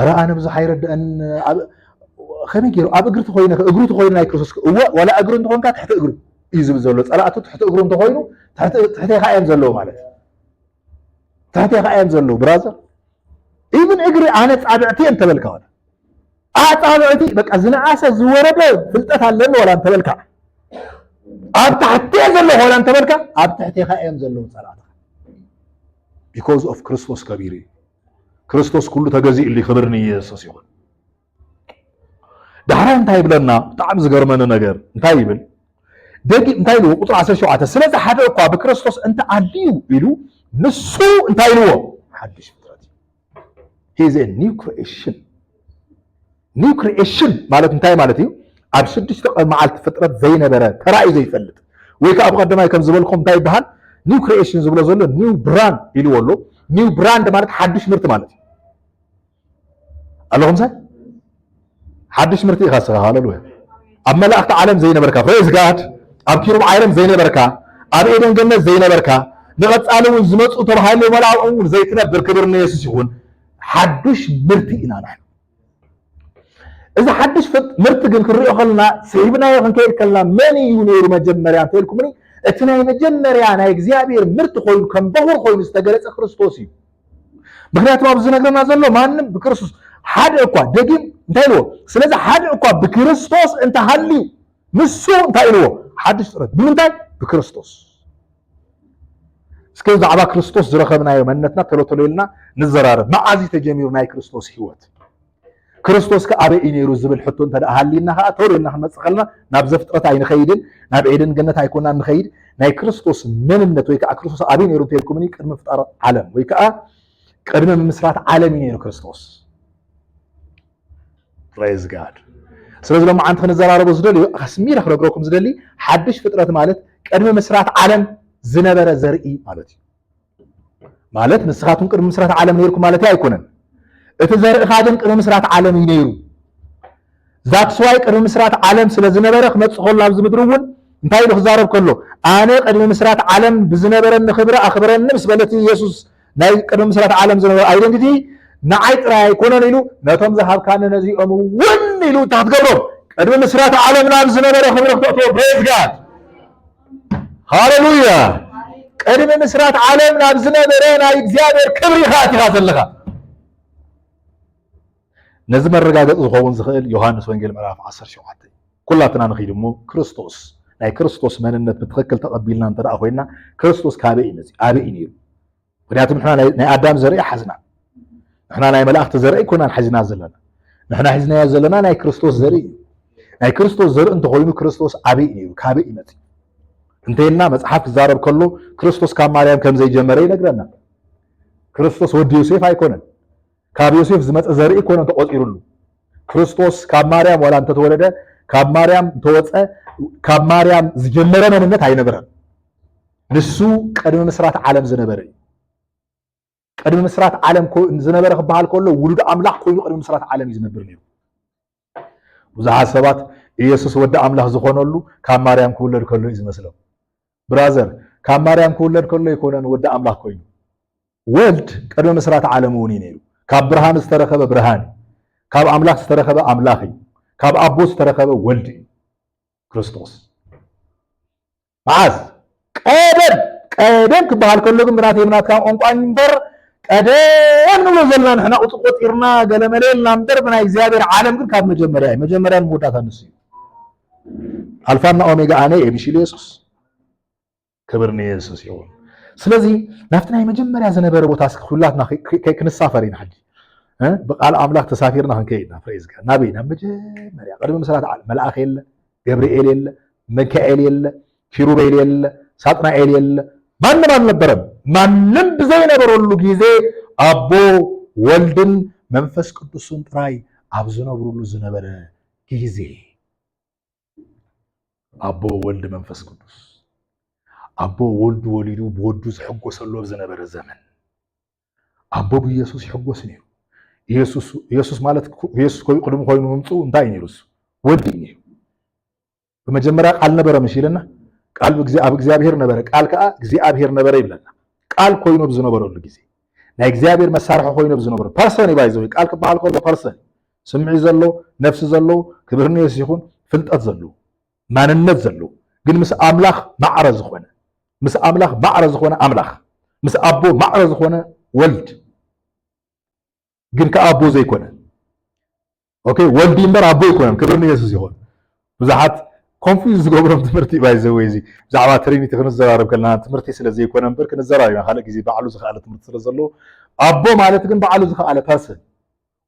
ኣረ ኣነ ብዙሕ ኣይረድአን ከመይ ገይሩ ኣብ እግሪ ተኮይነ እግሩ ተኮይኑ ናይ ክርስቶስ ወላ እግሩ እንተኮንካ ትሕቲ እግሩ እዩ ዝብል ዘሎ ፀላእቱ ትሕቲ እግሩ እንተኮይኑ ትሕቲ ኢኻ እዮም ዘለዎ ማለት ትሕቲ ኢኻ እዮም ዘለዎ ብራዘር ኢብን እግሪ ኣነ ፃብዕቲ እንተበልካ ወላ ኣፃብዕቲ በቃ ዝነኣሰ ዝወረደ ፍልጠት ኣለኒ ወላ እንተበልካ ኣብ ታሕቲ ዘለዎ ወላ እንተበልካ ኣብ ትሕቲ ኢኻ እዮም ዘለዎ ፀላእትካ because of ክርስቶስ ከቢር እዩ ክርስቶስ ኩሉ ተገዚኡሉ ክብር ንኢየሱስ ይኹን دحرا انتهي بلنا طعم زغرمنا نجر انتهي بل دقي انتهي له قطر 17 سلازه حدا اكو بكريستوس انت عديو يلو نسو انتهي له حدش فطرتي he is a new creation مالت انتهي مالتي اب 6 معلت فطرت زي نبره تراي زي يفلط ወይ ከ ኣብ ቀደማይ ከም ዝበልኩም እንታይ ይባሃል ኒው ክሪኤሽን ዝብሎ ዘሎ ኒው ብራንድ ኢልዎ ኒው ብራንድ ማለት ሓድሽ ምርት ማለት እዩ ኣለኹም ሳይ ሓድሽ ምርት ኢኻ ስኻ ሃሌሉያ ኣብ መላእክቲ ዓለም ዘይነበርካ ፕሬዝ ጋድ ኣብ ኪሩብ ዓለም ዘይነበርካ ኣብ ኤደን ገነት ዘይነበርካ ንቐፃሊ እውን ዝመፁ ተባሂሉ መላእክቱ እውን ዘይትነብር ክብር ንኢየሱስ ይኹን ሓድሽ ምርት ኢና ንሕና እዚ ሓድሽ ምርት ግን ክንሪኦ ከለና ስሒብናዮ ክንከይድ ከለና መን እዩ ነይሩ መጀመርያ እንተልኩምኒ እቲ ናይ መጀመርያ ናይ እግዚአብሔር ምርት ኮይኑ ከም በሁር ኮይኑ ዝተገለጸ ክርስቶስ እዩ ምክንያቱም ኣብዚ ነገርና ዘሎ ማንም ብክርስቶስ ሓደ እኳ ደጊም እንታይ ኢልዎ ስለዚ ሓደ እኳ ብክርስቶስ እንተሃልዩ ንሱ እንታይ ኢልዎ ሓድሽ ፍጥረት ብምንታይ ብክርስቶስ እስከ ዛዕባ ክርስቶስ ዝረኸብናዮ መንነትና ተሎተሎ ኢልና ንዘራረብ መዓዝ ተጀሚሩ ናይ ክርስቶስ ህይወት ክርስቶስ ከአበይ ነይሩ ዝብል ሕቶ እንተዳሃሊና ኸ ተወልና ክንመጽእ ከለና ናብ ዘፍጥረት ኣይንኸይድን ናብ ኤደን ገነት ኣይኮና ንኸይድ ናይ ክርስቶስ መንነት ወይ ከዓ ክርስቶስ አበይ ነይሩ ተልኩምኒ ቅድመ ፍጣር ዓለም ወይ ከዓ ቅድመ ምስራት ዓለም ነይሩ ክርስቶስ praise god ስለዚህ ለማ አንተ ከነዘራረቡ ዝደሊ አስሚራ ክረግረኩም ዝደሊ ሓድሽ ፍጥረት ማለት ቅድመ ምስራት ዓለም ዝነበረ ዘርኢ ማለት እዩ ማለት ንስኻቱን ቅድመ ምስራት ዓለም ነይርኩም ማለት ኣይኮነን እቲ ዘርኢ ኻድም ቅድመ ምስራት ዓለም ይነይሩ ዛት ስዋይ ቅድመ ምስራት ዓለም ስለ ዝነበረ ክመጽእ ከሎ ኣብ ዝምድር እውን እንታይ ኢሉ ክዛረብ ከሎ ኣነ ቅድመ ምስራት ዓለም ብዝነበረኒ ክብረ ኣኽብረኒ ምስ በለት ኢየሱስ ናይ ቅድመ ምስራት ዓለም ዝነበረ አይደንቲቲ ንዓይ ጥራይ ኣይኮነን ኢሉ ነቶም ዝሃብካኒ ነዚኦም እውን ኢሉ ታትገብሮም ቅድመ ምስራት ዓለም ናብ ዝነበረ ክብረ ክተእትዎ ፕሬዝ ጋድ ሃሌሉያ ቅድመ ምስራት ዓለም ናብ ዝነበረ ናይ እግዚአብሔር ክብሪ ኢኻ ኣቲኻ ዘለኻ ነዚ መረጋገጽ ዝኸውን ዝኽእል ዮሐንስ ወንጌል ምዕራፍ 17 ኩላትና ንኸይድ እሞ ክርስቶስ ናይ ክርስቶስ መንነት ብትኽክል ተቐቢልና እንተደኣ ኮይና ክርስቶስ ካበይ እዩ ነዚ ኣበይ እዩ ነይሩ ምክንያቱም ንሕና ናይ ኣዳም ዘርኢ ሓዝና ንሕና ናይ መላእክቲ ዘርኢ ኮናን ሓዝና ዘለና ንሕና ሒዝናዮ ዘለና ናይ ክርስቶስ ዘርኢ እዩ ናይ ክርስቶስ ዘርኢ እንተኮይኑ ክርስቶስ ኣበይ እዩ ነይሩ ካበይ እዩ መፅእ እንተይልና መፅሓፍ ክዛረብ ከሎ ክርስቶስ ካብ ማርያም ከም ዘይጀመረ ይነግረና ክርስቶስ ወዲ ዮሴፍ ኣይኮነን ካብ ዮሴፍ ዝመፀ ዘርኢ ኮነ ተቆፂሩሉ ክርስቶስ ካብ ማርያም ወላ እንተተወለደ ካብ ማርያም ተወፀ ካብ ማርያም ዝጀመረ መንነት ኣይነበረን ንሱ ቅድመ ምስራት ዓለም ዝነበረ እዩ ቅድመ ምስራት ዓለም ዝነበረ ክበሃል ከሎ ውሉድ ኣምላኽ ኮይኑ ቅድመ ምስራት ዓለም እዩ ዝነብር ነይሩ ብዙሓት ሰባት ኢየሱስ ወዲ ኣምላኽ ዝኾነሉ ካብ ማርያም ክውለድ ከሎ እዩ ዝመስሎም ብራዘር ካብ ማርያም ክውለድ ከሎ ይኮነን ወዲ ኣምላኽ ኮይኑ ወልድ ቅድመ ምስራት ዓለም እውን እዩ ነይሩ ካብ ብርሃን ዝተረኸበ ብርሃን ካብ ኣምላኽ ዝተረኸበ ኣምላኽ እዩ ካብ ኣቦ ዝተረኸበ ወልድ እዩ ክርስቶስ معاذ قدم كبحال كلكم براتي بناتكم قنقان نبر قدم نلو زلنا نحنا قطيرنا قال مليلنا مدر بنا እግዚአብሔር ዓለም ግን ካብ መጀመሪያ ምውዳት አንስዩ አልፋና ኦሜጋ አነ የሚሽል ኢየሱስ ክብር ነው ኢየሱስ ይሁን። ስለዚህ ናፍትና የመጀመሪያ ዘነበረ ቦታ ሁላትና ከንሳፈሪና ሐጂ በቃል አምላክ ተሳፊርና ከይና ፍሬዝ ጋር ናቢና መጀመሪያ ቀድሞ መስራት መልአክ የለ ገብርኤል የለ ሚካኤል የለ ኪሩቤል የለ ሳጥናኤል የለ ማንም አልነበረም። ማንም በዘይ ነበር ሁሉ ጊዜ አቦ ወልድን መንፈስ ቅዱስን ጥራይ አብዝነው ብሩሉ ዝነበረ ጊዜ አቦ ወልድ መንፈስ ቅዱስ አቦ ወልድ ወሊዱ በወዱ ዝሕጎሰሎ ዝነበረ ዘመን አቦ ኢየሱስ ይሕጎስ ነው። ኢየሱስ ማለት ኢየሱስ ቅድም ኮይኑ ምምፁ እንታይ ነይሩስ ወልድ ነው። በመጀመሪያ ቃል ነበረ ምሽልና ቃል እግዚአብሔር ነበረ ቃል ከአ እግዚአብሔር ነበረ ይብለና ቃል ኮይኑ ብዝነበረሉ ጊዜ ናይ እግዚአብሔር መሳርሒ ኮይኑ ብዝነበረ ፐርሰን ይባይዘው ቃል ከበሃል ኮሎ ፐርሰን ስምዒ ዘሎ ነፍሲ ዘሎ ክብርኒ ይኹን ፍልጠት ዘሎ ማንነት ዘሎ ግን ምስ አምላኽ ማዕረ ዝኾነ ምስ አምላኽ ማዕረ ዝኾነ አምላኽ ምስ አቦ ማዕረ ዝኾነ ወልድ ግን ከአቦ ዘይኮነ ኦኬ ወልድ ይምበር አቦ ይኮነ ክብርኒ ኢየሱስ ይኹን። ብዙሓት ኮንፊውዝ ዝገብሮም ትምህርቲ ባይዘው እዚ ብዛዕባ ትሪኒቲ ክንዘራረብ ከለና ትምህርቲ ስለዘይ ይኮነ እምበር ክንዘራረብ ኢና ካልእ ግዜ ባዕሉ ዝኽኣለ ትምህርቲ ስለ ዘሎ አቦ ማለት ግን ባዕሉ ዝኽኣለ ፐርሰን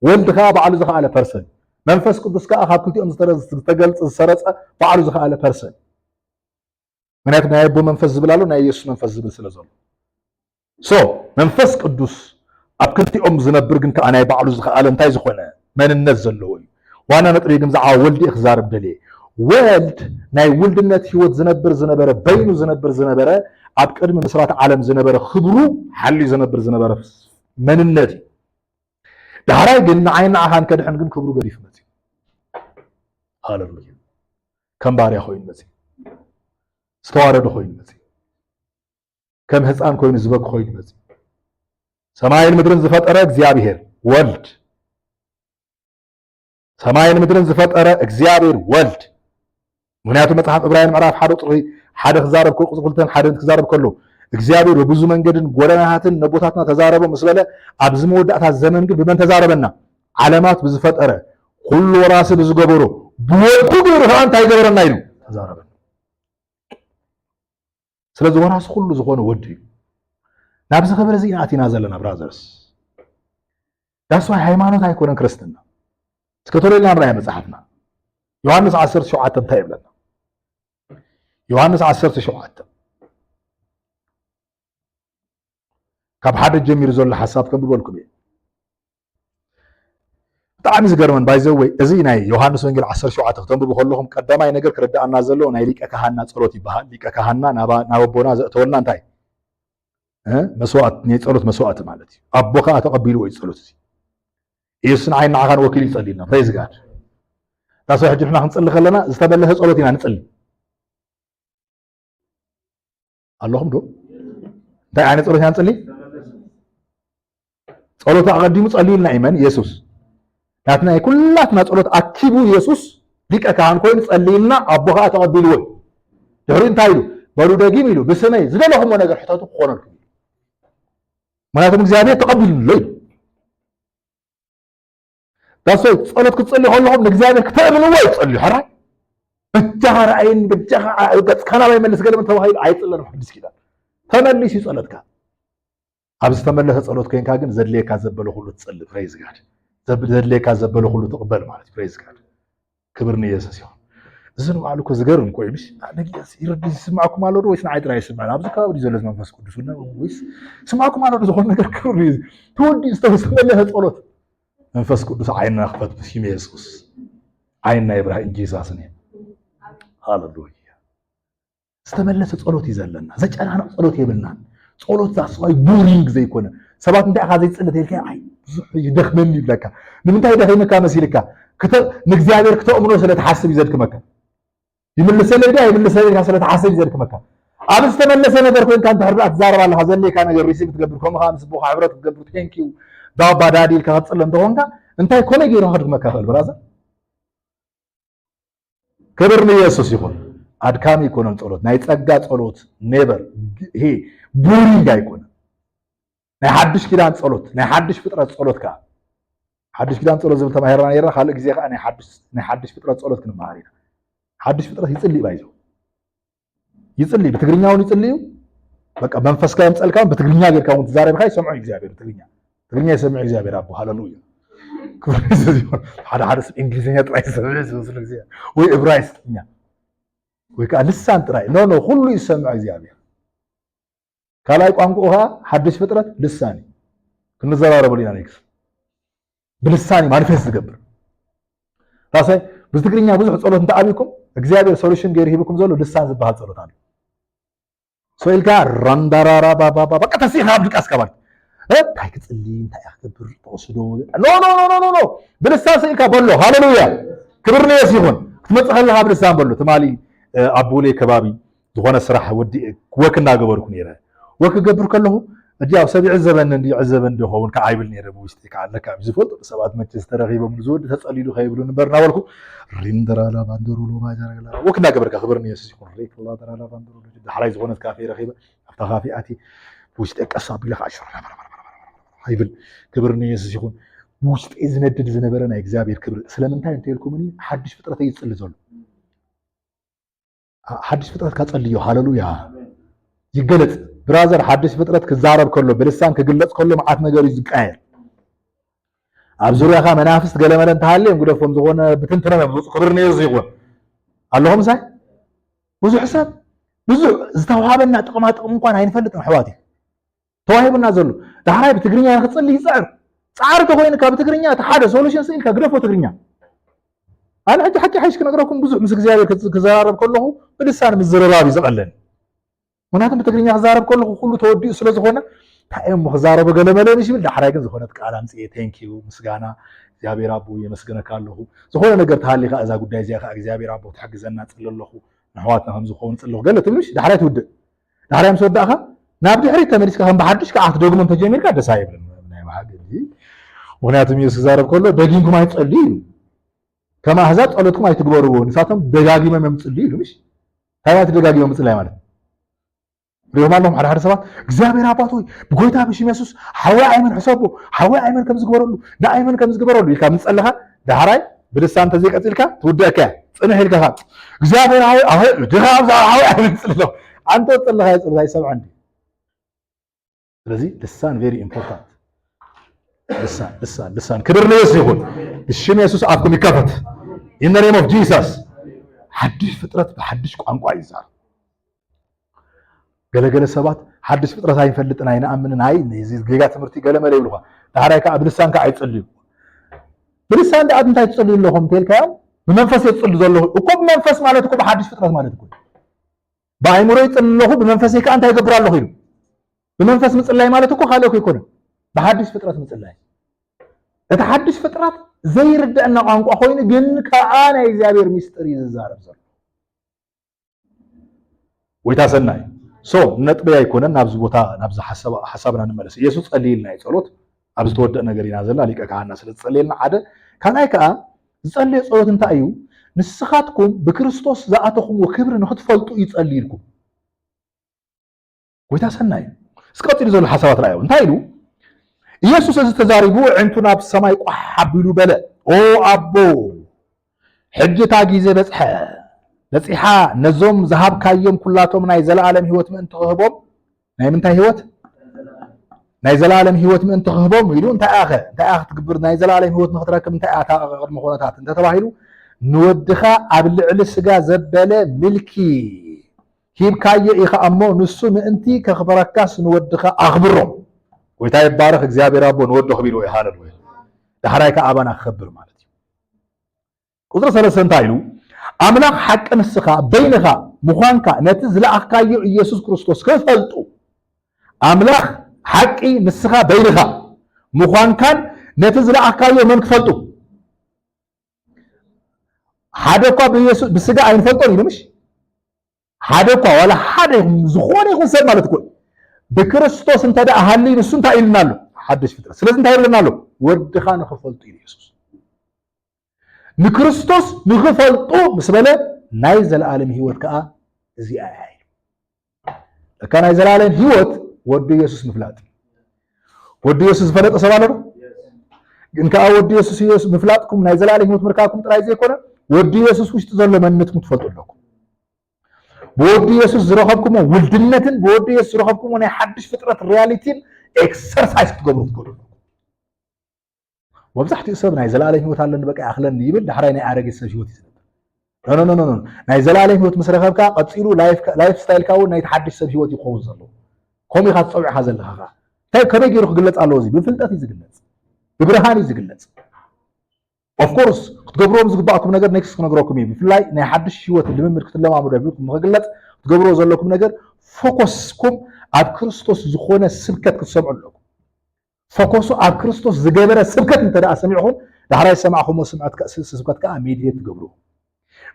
ወልድ ከዓ ባዕሉ ዝኽኣለ ፐርሰን መንፈስ ቅዱስ ከዓ ካብ ክልቲኦም ዝተገልጽ ዝሰረፀ ባዕሉ ዝኽኣለ ፐርሰን ምክንያቱ ናይ አቦ መንፈስ ዝብል ኣሎ ናይ ኢየሱስ መንፈስ ዝብል ስለ ዘሎ ሶ መንፈስ ቅዱስ ኣብ ክልቲኦም ዝነብር ግን ከዓ ናይ ባዕሉ ዝኽኣለ እንታይ ዝኾነ መንነት ዘለዎ እዩ። ዋና ነጥቢ ግን ብዛዕባ ወልዲ ክዛረብ ደልየ ወልድ ናይ ውልድነት ህይወት ዝነበረ በይኑ ዝነበረ ኣብ ቅድሚ ምስራት ዓለም ዝነበረ ክብሩ ሓልዩ ዝነበረ መንነት እዩ። ዳሕራይ ግን ንዓይና ኣኻን ከድሕን ግን ክብሩ ገዲፍ መፅኡ ሃሌሉያ ከም ባርያ ኮይኑ መፅኡ ዝተዋረደ ኮይኑ መፅኡ ከም ህፃን ኮይኑ ዝበግ ኮይኑ መፅኡ ሰማይን ምድርን ዝፈጠረ እግዚአብሔር ወልድ ሰማይን ምድርን ዝፈጠረ እግዚአብሔር ወልድ ምክንያቱ መጽሐፍ ዕብራውያን ምዕራፍ 1 ጥሪ ሓደ ክዛረብ ቁጥር 2 ሓደ ክዛረብ ከሎ እግዚአብሔር በብዙ መንገድን ጎደናታትን ነቦታትና ተዛረበ መስበለ ኣብዚ መወዳእታት ዘመን ግን ብመን ተዛረበና ዓለማት ብዝፈጠረ ኩሉ ወራሲ ብዝገበሮ ብወልዱ ግብር ከዓ እንታይ ገበረና ኢሉ ተዛረበና። ስለዚ ወራሲ ኩሉ ዝኾነ ወዲ እዩ። ናብዚ ኸበረ እዚ ኣቲና ዘለና ብራዘርስ ዳስ ዋይ ሃይማኖት ኣይኮነን ክርስትና እስከተለልና ምራይ መጽሐፍና ዮሐንስ 17 እንታይ ይብለና ዮሐንስ 17 ካብ ሓደ ጀሚሩ ዘሎ ሓሳብ ከም ብልኩ ብጣዕሚ ዝገርመን ባይዘው ወይ እዚ ናይ ዮሐንስ ወንጌል 17 ከተንብቡ ከለኹም ቀዳማይ ነገር ክረዳእና ዘሎ ናይ ሊቀ ካህና ጸሎት ይበሃል። ሊቀ ካህና ናብ ኣቦና ዘእተወልና እንታይ መስዋዕት ናይ ጸሎት መስዋዕት ማለት እዩ። ኣቦ ከዓ ተቐቢሉ ወይ ጸሎት እዚ ኢየሱስን ዓይንና ዓኻን ወኪል ይጸልይና ፕሬዝ ጋድ ታሶ ሕጂ ንሕና ክንጽሊ ከለና ዝተመለሰ ጸሎት ኢና ንጽሊ ኣለኹም ዶ እንታይ ዓይነት ጸሎት ኢና ንጽሊ ጸሎት ኣቐዲሙ ጸልዩልና ኢመን ኢየሱስ ናትና ኩላትና ጸሎት ኣኪቡ ኢየሱስ ሊቀ ካህን ኮይኑ ጸልይልና ኣቦ ከዓ ተቐቢሉ ወይ ድሕሪ እንታይ ኢሉ በሉ ደጊም ኢሉ ብስመይ ዝደለኹምዎ ነገር ሕተቱ ክኾነልኩም ምክንያቱም እግዚአብሔር ተቐቢሉሎ ኢሉ ዳሶ ጸሎት ክትጸልዩ ከለኹም ንእግዚአብሔር ክትእምንዎ ይጸልዩ ሕራይ ብጃኻ ረኣይን ብጃኻ ገጽካና ባይመልስ ገለመን ተባሂሉ ኣይጽለንም ሕድስ ኪዳን ተመሊስ እዩ ጸሎትካ ኣብ ዝተመለሰ ጸሎት ኮይንካ ግን ዘድልየካ ዘበለ ሁሉ ትጸሊ ፕሬዝ ጋድ ዘድልየካ ዘበለ ሁሉ ትቕበል ማለት ፕሬዝ ጋድ ክብር ንኢየሱስ ይኹን። እዚ ንባዕሉ እኮ ዝገርም ኮይኑስ ነጊስ ይርዲ ይስማዕኩም ኣሎ ዶ ወይስ ንዓይ ጥራይ ይስማዕ ኣብዚ ከባቢ ዘሎ መንፈስ ቅዱስ ወይስ ይስማዕኩም ኣሎ ዶ ዝኾነ ነገር ክብር ትወዲ ዝተመለሰ ጸሎት መንፈስ ቅዱስ ዓይንና ክፈት ብስም ኢየሱስ ዓይንና ይብራ ኢየሱስ ነኝ ሃሌሉያ። ዝተመለሰ ጸሎት ይዘለና ዘጨናነቕ ጸሎት ይብልና ጸሎት ዛስዋይ ቦሪንግ ዘይኮነ ሰባት እንታይ ኣኻ ዘይጽልት ይልካ ኣይ ብዙሕ ይደኽመኒ ይብለካ ንምንታይ ደኺመካ መሲልካ ንእግዚአብሔር ክተእምኖ ስለተሓስብ ይዘድክመካ ይምልሰለይ ዳ ይምልሰለይ ስለተሓስብ ይዘድክመካ ኣብ ዝተመለሰ ነገር ኮይንካ እንተሕርዳእ ትዛረብ ኣለኻ ዘለይካ ነገር ሪሲቭ ትገብር ከምኻ ምስ ቦኻ ሕብረት ትገብር ቴንኪዩ ዳባ ዳዲ ኢልካ ክትጽሊ እንተኾንካ እንታይ ኮነ ገይሩ ክድክመካ ክእል ብራዘር ክብር ንኢየሱስ ይኹን። أدكامي يكون ጸሎት ናይ ጸጋ ጸሎት never ይሄ boring አይኮንም ናይ ሓድሽ ኪዳን ጸሎት ናይ ሓድሽ ፍጥረት ጸሎት ካ ሓድሽ ኪዳን ጸሎት ዝብል ተማሂርና ነይርና ካልእ ግዜ ከዓ ናይ ሓድሽ ፍጥረት ጸሎት ክንማሃር ኢና ሓድሽ ፍጥረት ይጽልይ ባይዘው ይጽልይ በትግርኛውን ይጽልዩ በቃ መንፈስ ካም ጸልካም በትግርኛ ጌርካውን ተዛረብካ ይሰምዑ እግዚአብሔር ትግርኛ ይሰምዑ እግዚአብሔር አቦ ሃሌሉያ ሓደ እንግሊዝኛ ጥራይ ሰምዑ ዝመስል ግዜ ወይ ዕብራይስጥኛ ወይ ከዓ ልሳን ጥራይ ኖ ሁሉ ይሰምዑ እግዚአብሔር ካላይ ቋንቋ ሓድሽ ፍጥረት ልሳኒ ክንዘራረብ ሊና ነክስ بلساني مانيفست ዝገብር ራሳይ በትግርኛ ብዙሕ ጸሎት እንተዓቢኩም እግዚአብሔር ሶሉሽን ገይር ሂብኩም ዘሎ ልሳን ዝበሃል ጸሎት አለ ሶይልካ ራንዳራራ ባባ በቃ ተሲኻ ብቃስ ከባል እንታይ ክጽሊ እንታይ ያክብር ተወስዶ ኖ በልሳን ሰይልካ በሎ ሃሌሉያ ክብር ለኢየሱስ ይሁን ክትመጽኸለኻ በልሳን በሎ ተማሊ አቡሌ ከባቢ ዝኾነ ስራሕ ወዲ ወክና ገበርኩ ነይረ ወክ ገብር ከለሁ እዲያው ሰቢዕ ዘበን እንዲዕዘበን ደሆውን ከአይብል ነይረ ውስጥ ካለካ ዝፈልጥ ሰባት መቸስ ተረኺቦም ዝወድ ተጸሊሉ ከይብሉ ነበር ናበልኩ ሪንደራላ ባንደሩሎ ማጃራላ ወክና ገበርካ ክብርኒ ኢየሱስ ይሁን ሪክላ ደራላ ባንደሩሎ ዳሕራይ ዝኾነት ካፌ ረኺበ አፍታ ካፌአቲ ውስጥ ቀሳብ ቢለኻ አሽራ አይብል ክብርኒ ኢየሱስ ይሁን ውስጥ ዝነድድ ዝነበረ ናይ እግዚአብሔር ክብር ስለምንታይ እንተልኩምኒ ሓድሽ ፍጥረት ይጽል ዘሎ ሓድሽ ፍጥረት ካጸልዩ ሃሌሉያ ይገለጽ ብራዘር ሓድሽ ፍጥረት ክዛረብ ከሎ በልሳን ክግለጽ ከሎ ማዓት ነገር ይዝቃየር ኣብ ዙርያኻ መናፍስት ገለመለ እንተሃልዮም ጉደፎም ዝኾነ ብትንትነ ብዙ ክብርኒ ኢየሱስ ይሁን ኣለኹም ሳይ ብዙሕ ሰብ ብዙሕ ዝተዋሃበና ጥቕማ ጥቕም እንኳን ኣይንፈልጥም ኣሕዋቲ ተዋሂብና ዘሎ ዳሕራይ ብትግርኛ ንክትጸልይ ይጻዕር ጻዕር ተኮይንካ ብትግርኛ ተሓደ ሶሉሽን ስኢልካ ግደፎ ትግርኛ ኣነ ሕጂ ሓቂ ሓይሽ ክነግረኩም ብዙሕ ምስ እግዚአብሔር ክዘራረብ ከለኹ ብልሳን ምዝርራብ ይዘቐለኒ ምክንያቱም በትግርኛ ክዛረብ ከለኹ ኩሉ ተወዲኡ ስለ ዝኾነ ታይም ክዛረብ ገለመለን ይብል ዳሕራይ ግን ዝኾነት ቃል ኣምጽእ ቴንክ ዩ ምስጋና እግዚአብሔር አቦ የመስገነካ ኣለኹ ዝኾነ ነገር ተሃሊኻ እዛ ጉዳይ እዚኣ ከዓ እግዚአብሔር አቦ ትሕግዘና ጽለለኹ ንሕዋትና ከም ዝኾን ጽለኹ ገለ ትብልሽ ዳሕራይ ትውድእ ዳሕራይ ምስ ወዳእኻ ናብ ድሕሪት ተመሊስካ ከም ብሓድሽ ከዓ ትደግሞ ተጀሚርካ ደስ ኣይብልን ናይ ባሃግ ምክንያቱም ኢየሱስ ክዛረብ ከሎ ደጊምኩም ኣይትጸልዩ ከማ ኣሕዛብ ጸሎትኩም ኣይትግበርዎ ንሳቶም ደጋጊሞም የምጽልዩ ኢሉ ምሽ እንታይ ማለት ደጋጊሞም ምጽላይ ማለት ريوم الله على حرسات እግዚአብሔር አባት ሆይ በጎይታ በሽም ኢየሱስ ሐዋ አይመን ሐሳቡ ሐዋ አይመን ከም ዝግበረሉ ዳ አይመን ከም ዝግበረሉ ይልካ ምንጸለኻ ዳሕራይ ብልሳን ተዘይ ቀጽልካ ትውደካ ጽንሕ ይልካ እግዚአብሔር ሐዋ ድራብ ሐዋ አይመን ጽልሎ አንተ ጽልኻ ይጽልይ ሰብዓ እንዲ ስለዚህ ልሳን ቬሪ ኢምፖርታንት ልሳን ክብር ለኢየሱስ ይሁን በሽም ኢየሱስ አፍኩም ይከፈት in the name of Jesus ሐዲስ ፍጥረት በሐዲስ ቋንቋ ይዛር ገለገለ ሰባት ሐዲስ ፍጥረት አይፈልጥና አይናምን አይ ነዚህ ገጋ ትምርቲ ገለመለ ይብልዋ ዳሕራይካ ብልሳን ካ አይጽልዩ ብልሳን ዳት እንታይ ጽልዩ ለኹም ተልካ በመንፈስ ይጽልዩ ዘሎ እኮ በመንፈስ ማለት እኮ በሐዲስ ፍጥረት ማለት እኮ በአይምሮ ይጽልዩ በመንፈስ ይካ አንተ ይገብራለሁ ይሉ በመንፈስ ምጽላይ ማለት እኮ ካለኩ ይኮነ በሐዲስ ፍጥረት ምጽላይ እታ ሐዲስ ፍጥረት ዘይርዳና ቋንቋ ኮይኑ ግን ከአና እግዚአብሔር ሚስጥር ይዛረብ ዘሎ ወይታሰናይ ሶ ነጥብ ያይኮነን ናብዝ ቦታ ናብዝ ሐሳብና እንመለስ ኢየሱስ ጸልይልና ይጸሎት ኣብዚ ተወደደ ነገር ኢና ዘላ ሊቀ ካህናት ስለ ጸልይልና ዓደ ካናይ ከዓ ዝጸልይ ጸሎት እንታይ እዩ ንስኻትኩም ብክርስቶስ ዝኣተኹም ወክብር ንኽትፈልጡ ይጸልይልኩም ወይታ ሰናይ እስቀጥሉ ዘሎ ሐሳባት ላይ እንታይ ኢሉ ኢየሱስ ተዛሪቡ ዕንቱ ናብ ሰማይ ቋሓቢሉ በለ ኦ አቦ ሕጅታ ጊዜ በጽሐ ለጽሐ ነዞም ዘሃብካዮም ኩላቶም ናይ ዘላለም ህይወት ምን ተኸቦም ናይ ምንታይ ህይወት ናይ ዘላለም ህይወት ምን ተኸቦም ኢሉ እንታይ ኣኸ ትግብር ናይ ዘላለም ህይወት ንኽትረክብ እንታይ ኣታ ቅድመ ኾነታት እንተተባሂሉ ንወድኻ ኣብ ልዕሊ ስጋ ዘበለ ምልኪ ሂብካዮ ኢኻ እሞ ንሱ ምእንቲ ከኽበረካስ ንወድኻ ኣኽብሮ ወይታ ይባረኽ እግዚአብሔር አቦ ንወዶ ኸቢሉ ሃሌሉያ ዳሕራይካ ኣባና ክኸብር ማለት እዩ ቁጥሪ 3 እንታይ ኢሉ አምላክ ሐቅ ንስኻ በይንኻ ምዃንካ ነቲ ዝለኣኽካዮ ኢየሱስ ክርስቶስ ክፈልጡ አምላክ ሐቂ ንስኻ በይንኻ ምዃንካን ነቲ ዝለኣኽካዮ መን ክፈልጡ ሓደ እኳ ብኢየሱስ ብስጋ ኣይንፈልጦን ኢሉ ምሽ ሓደ እኳ ዋላ ሓደ ዝኾነ ይኹን ሰብ ማለት እኮ በክርስቶስ እንተደኣ ሃልይ ንሱ እንታይ ኢልና ኣሎ ሓድሽ ፍጥረት ስለዚህ እንታይ ኢልና ኣሎ ወድኻ ንኽፈልጡ ኢሉ ኢየሱስ ንክርስቶስ ንኽፈልጡ ምስ በለ ናይ ዘለዓለም ህይወት ከዓ እዚኣ እያ ለካ ናይ ዘላለም ህይወት ወዲ ኢየሱስ ምፍላጥ ወዲ ኢየሱስ ፈለጠ ሰብ አለ ግን ከዓ ወዲ ኢየሱስ ምፍላጥኩም ናይ ዘላለም ህይወት ምርካብኩም ጥራይ ዘይኮነ ወዲ ኢየሱስ ውሽጢ ዘሎ መንነትኩም ትፈልጡ ኣለኩም በወዲ ኢየሱስ ዝረኸብኩም ውልድነትን በወዲ ኢየሱስ ዝረኸብኩም ናይ ሓድሽ ፍጥረት ሪያሊቲን ኤክሰርሳይዝ ክትገብሩ ትክእሉ መብዛሕትኡ ሰብ ናይ ዘላለም ህይወት ኣለኒ በቃ ያኽለኒ ይብል ድሕራይ ናይ ኣረጊት ሰብ ህይወት ይዝነብር ኖ ናይ ዘላለም ህይወት ምስ ረኸብካ ቀፂሉ ላይፍ ስታይልካ እውን ናይ ሓድሽ ሰብ ህይወት ይኸውን ዘሎ ከምኡ ኢኻ ትፀውዕኻ ዘለኻ እንታይ ከመይ ገይሩ ክግለፅ ኣለዎ እዚ ብፍልጠት እዩ ዝግለፅ ብብርሃን እዩ ዝግለፅ ኦፍኮርስ ክትገብርዎም ዝግባእኩም ነገር ኔክስት ክነግረኩም እዩ ብፍላይ ናይ ሓድሽ ህይወት ልምምድ ክትለማመዱ ህይወትኩም ንክግለፅ ክትገብርዎ ዘለኩም ነገር ፎከስኩም ኣብ ክርስቶስ ዝኾነ ስብከት ክትሰምዑ ኣለኩም ፎከሱ ኣብ ክርስቶስ ዝገበረ ስብከት እንተደኣ ሰሚዕኹም ዳሕራይ ሰማዕኹምዎ ስብከት ከዓ ሜዲቴት ትገብርዎ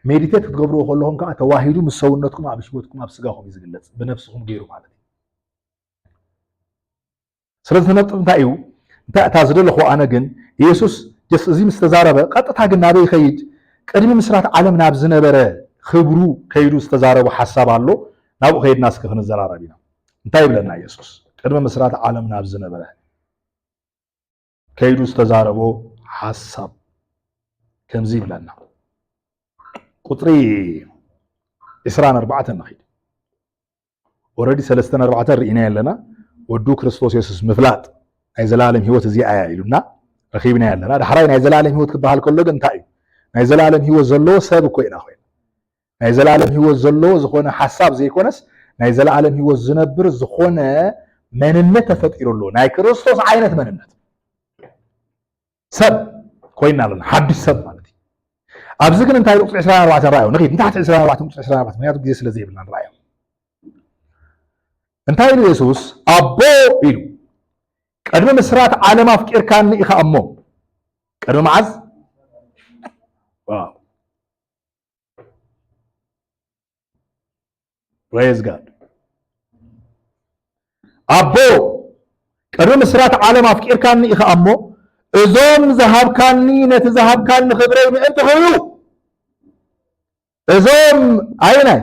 ሜዲቴት ክትገብርዎ ከለኹም ከዓ ተዋሂዱ ምስ ሰውነትኩም ኣብ ህይወትኩም ኣብ ስጋኹም እዩ ዝግለፅ ብነፍስኹም ገይሩ ማለት እዩ ስለዚ ነጥብ እንታይ እዩ እንታይ እታ ዝደለኹ ኣነ ግን ኢየሱስ እዚ ምስ ተዛረበ ቀጥታ ግን ናበይ ይኸይድ ቅድሚ ምስራት ዓለም ናብ ዝነበረ ክብሩ ከይዱ ዝተዛረቡ ሓሳብ ኣሎ ናብኡ ከይድና እስኪ ክንዘራረብ ኢና እንታይ ይብለና ኢየሱስ ቅድሚ ምስራት ዓለም ናብ ዝነበረ ከይዱ ዝተዛረቦ ሓሳብ ከምዚ ይብለና ቁጥሪ 24 ንኸይድ ኦልሬዲ 34 ርኢና ኣለና ወዱ ክርስቶስ ኢየሱስ ምፍላጥ ናይ ዘላለም ህይወት እዚኣ እያ ኢሉና ረኺብና ኣለና ዳሕራይ ናይ ዘላለም ህይወት ክበሃል ከሎ ግን እንታይ እዩ ናይ ዘላለም ህይወት ዘለዎ ሰብ እኮ ኢና ኮይና ናይ ዘላለም ህይወት ዘለዎ ዝኾነ ሓሳብ ዘይኮነስ ናይ ዘላለም ህይወት ዝነብር ዝኾነ መንነት ተፈጢሩሉ ናይ ክርስቶስ ዓይነት መንነት ሰብ ኮይና ኣለና ሓድሽ ሰብ ማለት እዩ ኣብዚ ግን እንታይ ቁጥሪ 24 ንራእዮ ንኺድ ንታሕቲ 24 ቁጥሪ 24 ምክንያቱ ግዜ ስለ ዘይብልና ንራእዮ እንታይ ኢሉ ኢየሱስ ኣቦ ኢሉ ቅድሚ ምስራት ዓለም ኣፍቂርካኒ ኢኻ እሞ ቅድሚ መዓዝ ፕሬዝ ጋድ ኣቦ ቅድሚ ምስራት ዓለም ኣፍቂርካኒ ኢኻ እሞ እዞም ዝሃብካኒ ነቲ ዝሃብካኒ ክብረይ ምእንቲ ኽብሩ እዞም ኣይናይ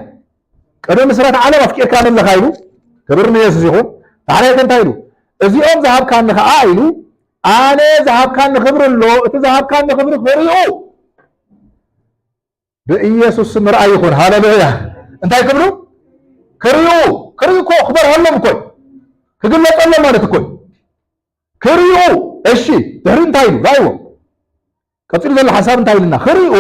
ቅድሚ ምስራት ዓለም ኣፍቂርካኒ ኣለኻ ኢሉ ክብር ንኢየሱስ ይኹን ታሕራይ እንታይ ኢሉ እዚኦም ዝሃብካኒ ከዓ ኢሉ ኣነ ዝሃብካኒ ክብሪ ኣሎ እቲ ዝሃብካኒ ክብሪ ክሪኡ ብኢየሱስ ምርኣይ ይኹን ሃሌሉያ እንታይ ክብሉ ክሪኡ እኮ ክበርሃሎም እኮ ክግለፀሎም ማለት እኮ ክሪኡ እሺ ድሕሪ እንታይ ኢሉ ራእይዎ ቀፂሉ ዘሎ ሓሳብ እንታይ ኢሉና ክሪኡ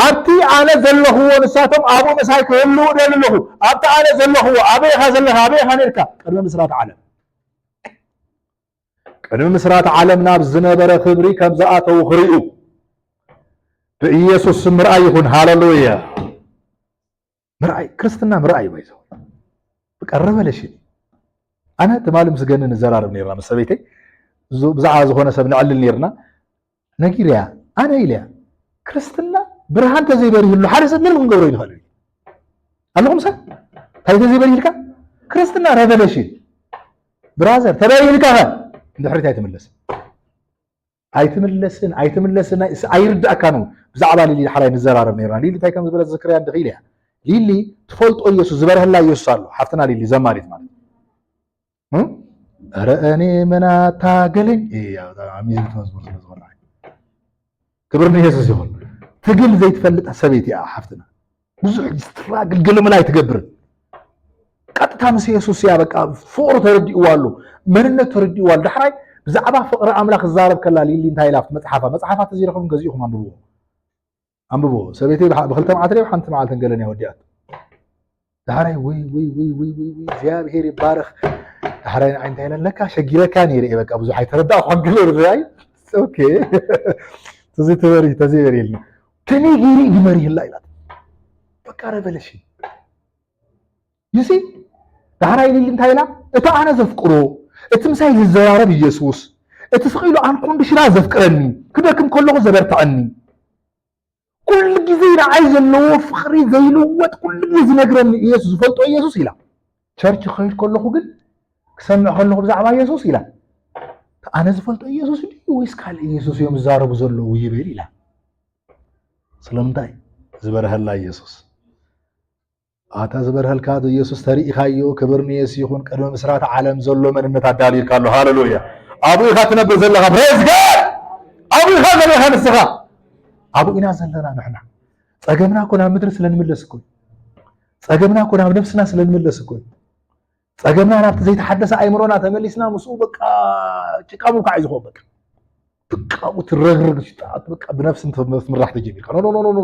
ኣብቲ ኣነ ዘለኽዎ ንሳቶም ኣብኡ መሳይ ክህልው ደል ኣለኹ ኣብቲ ኣነ ዘለኽዎ ኣበይ ኢኻ ዘለኻ ኣበይ ኢኻ ነርካ ቅድሚ ምስራት ዓለም ቅድሚ ምስራት ዓለም ናብ ዝነበረ ክብሪ ከም ዝኣተው ክሪኡ ብኢየሱስ ምርኣይ ይኹን ሃሌሉያ ምርኣይ ክርስትና ምርኣይ ባይዘው ብቀረበ ለሽ ኣነ ትማሊ ምስ ገኒ ንዘራርብ ነርና ምስ ሰበይተይ ብዛዕባ ዝኾነ ሰብ ንዕልል ነርና ነጊርያ ኣነ ኢልያ ክርስትና ብርሃን ተዘይበሪህሉ ሓደ ሰብ ምን ክንገብሮ ይኽእል ኣለኹም ሰብ እንታይ ተዘይበሪህልካ ክርስትና ረቨሌሽን ብራዘር ተበሪህልካ ድሕሪት ኣይትምለስን ኣይርዳእካ ነው ብዛዕባ ሊሊ ሓላይ ንዘራረብ ነርና ሊሊ እንታይ ከም ዝበለ ዝክርያ ድኺል እያ ሊሊ ትፈልጦ ኢየሱስ ዝበረህላ ኢየሱስ ኣሎ ሓፍትና ሊሊ ዘማሪት ማለት ረአኔ መናታገለኝ ሚዚክ መዝሙር ስለዝኾነ ክብር ንኢየሱስ ይኹን ትግል ዘይትፈልጥ ሰበይቲ እያ ሓፍትና ብዙሕ ስትራግል ግልምላይ ትገብርን ቀጥታ ምስ ኢየሱስ እያ በቃ ፍቅሩ ተረዲእዋ ኣሎ መንነት ተረዲእዋ ኣሎ ዳሕራይ ብዛዕባ ፍቅሪ ኣምላኽ ዝዛረብ ከላ ሊሊ እንታይ ኢላ መፅሓፋት ተዚረኹም ገዚእኹም ኣንብብዎ ሰበይተይ ብክልተ መዓልቲ ሓንቲ መዓልትን ገለን እያ ወዲኣት ዳሕራይ ወይ እግዚኣብሔር ይባረኽ ዳሕራይ ንዓይ እንታይ ኢለን ለካ ሸጊረካ ነይረ እየ በቃ ብዙሕ ኣይተረዳእኹ ክግለር ራይ ኦኬ ተዘይበሪልና ከመይ ገይረ ይመሪህላ ኢላት በቃ ረቨሌሽን ይሲ ዳሕራይ ሊሊ እንታይ ኢላ እቲ ኣነ ዘፍቅሮ እቲ ምሳይ ዝዘራረብ ኢየሱስ እቲ ስኺኢሉ ኣንኮንዲሽናል ዘፍቅረኒ ክደክም ከለኹ ዘበርትዐኒ ኩሉ ግዜ ንዓይ ዘለዎ ፍቅሪ ዘይልወጥ ኩሉ ግዜ ዝነግረኒ ኢየሱስ ዝፈልጦ ኢየሱስ ኢላ ቸርች ክኸይድ ከለኹ ግን ክሰምዕ ከለኹ ብዛዕባ ኢየሱስ ኢላ ኣነ ዝፈልጦ ኢየሱስ ድዩ ወይስ ካልእ ኢየሱስ እዮም ዝዛረቡ ዘለዉ ይብል ኢላ ስለምንታይ ዝበረሀላ ኢየሱስ አታዝበርህልካ ኢየሱስ ተሪኢኻዮ ክብርንየስ ይኹን ቅድመ ምስራት ዓለም ዘሎ መንነት አዳሊልካ ኣሎ ሃሌሉያ አቡኻ ትነብር ዘለኻ ፕሬዝ ጋድ አቡኻ ዘለኻ ንስኻ አቡ ኢና ዘለና ንሕና ፀገምና ኮ ናብ ምድሪ ስለንምለስ እኮ ፀገምና ኮ ናብ ነፍስና ስለንምለስ እኮ ፀገምና ናብቲ ዘይተሓደሰ አይምሮና ተመሊስና ምስኡ በቃ ጭቃሙ ካዕ ዝኾን በቃ ብቃኡ ትረግርግ ሽጣት በቃ ብነፍስ ትምራሕ ተጀሚርካ ኖ ኖ ኖ ኖ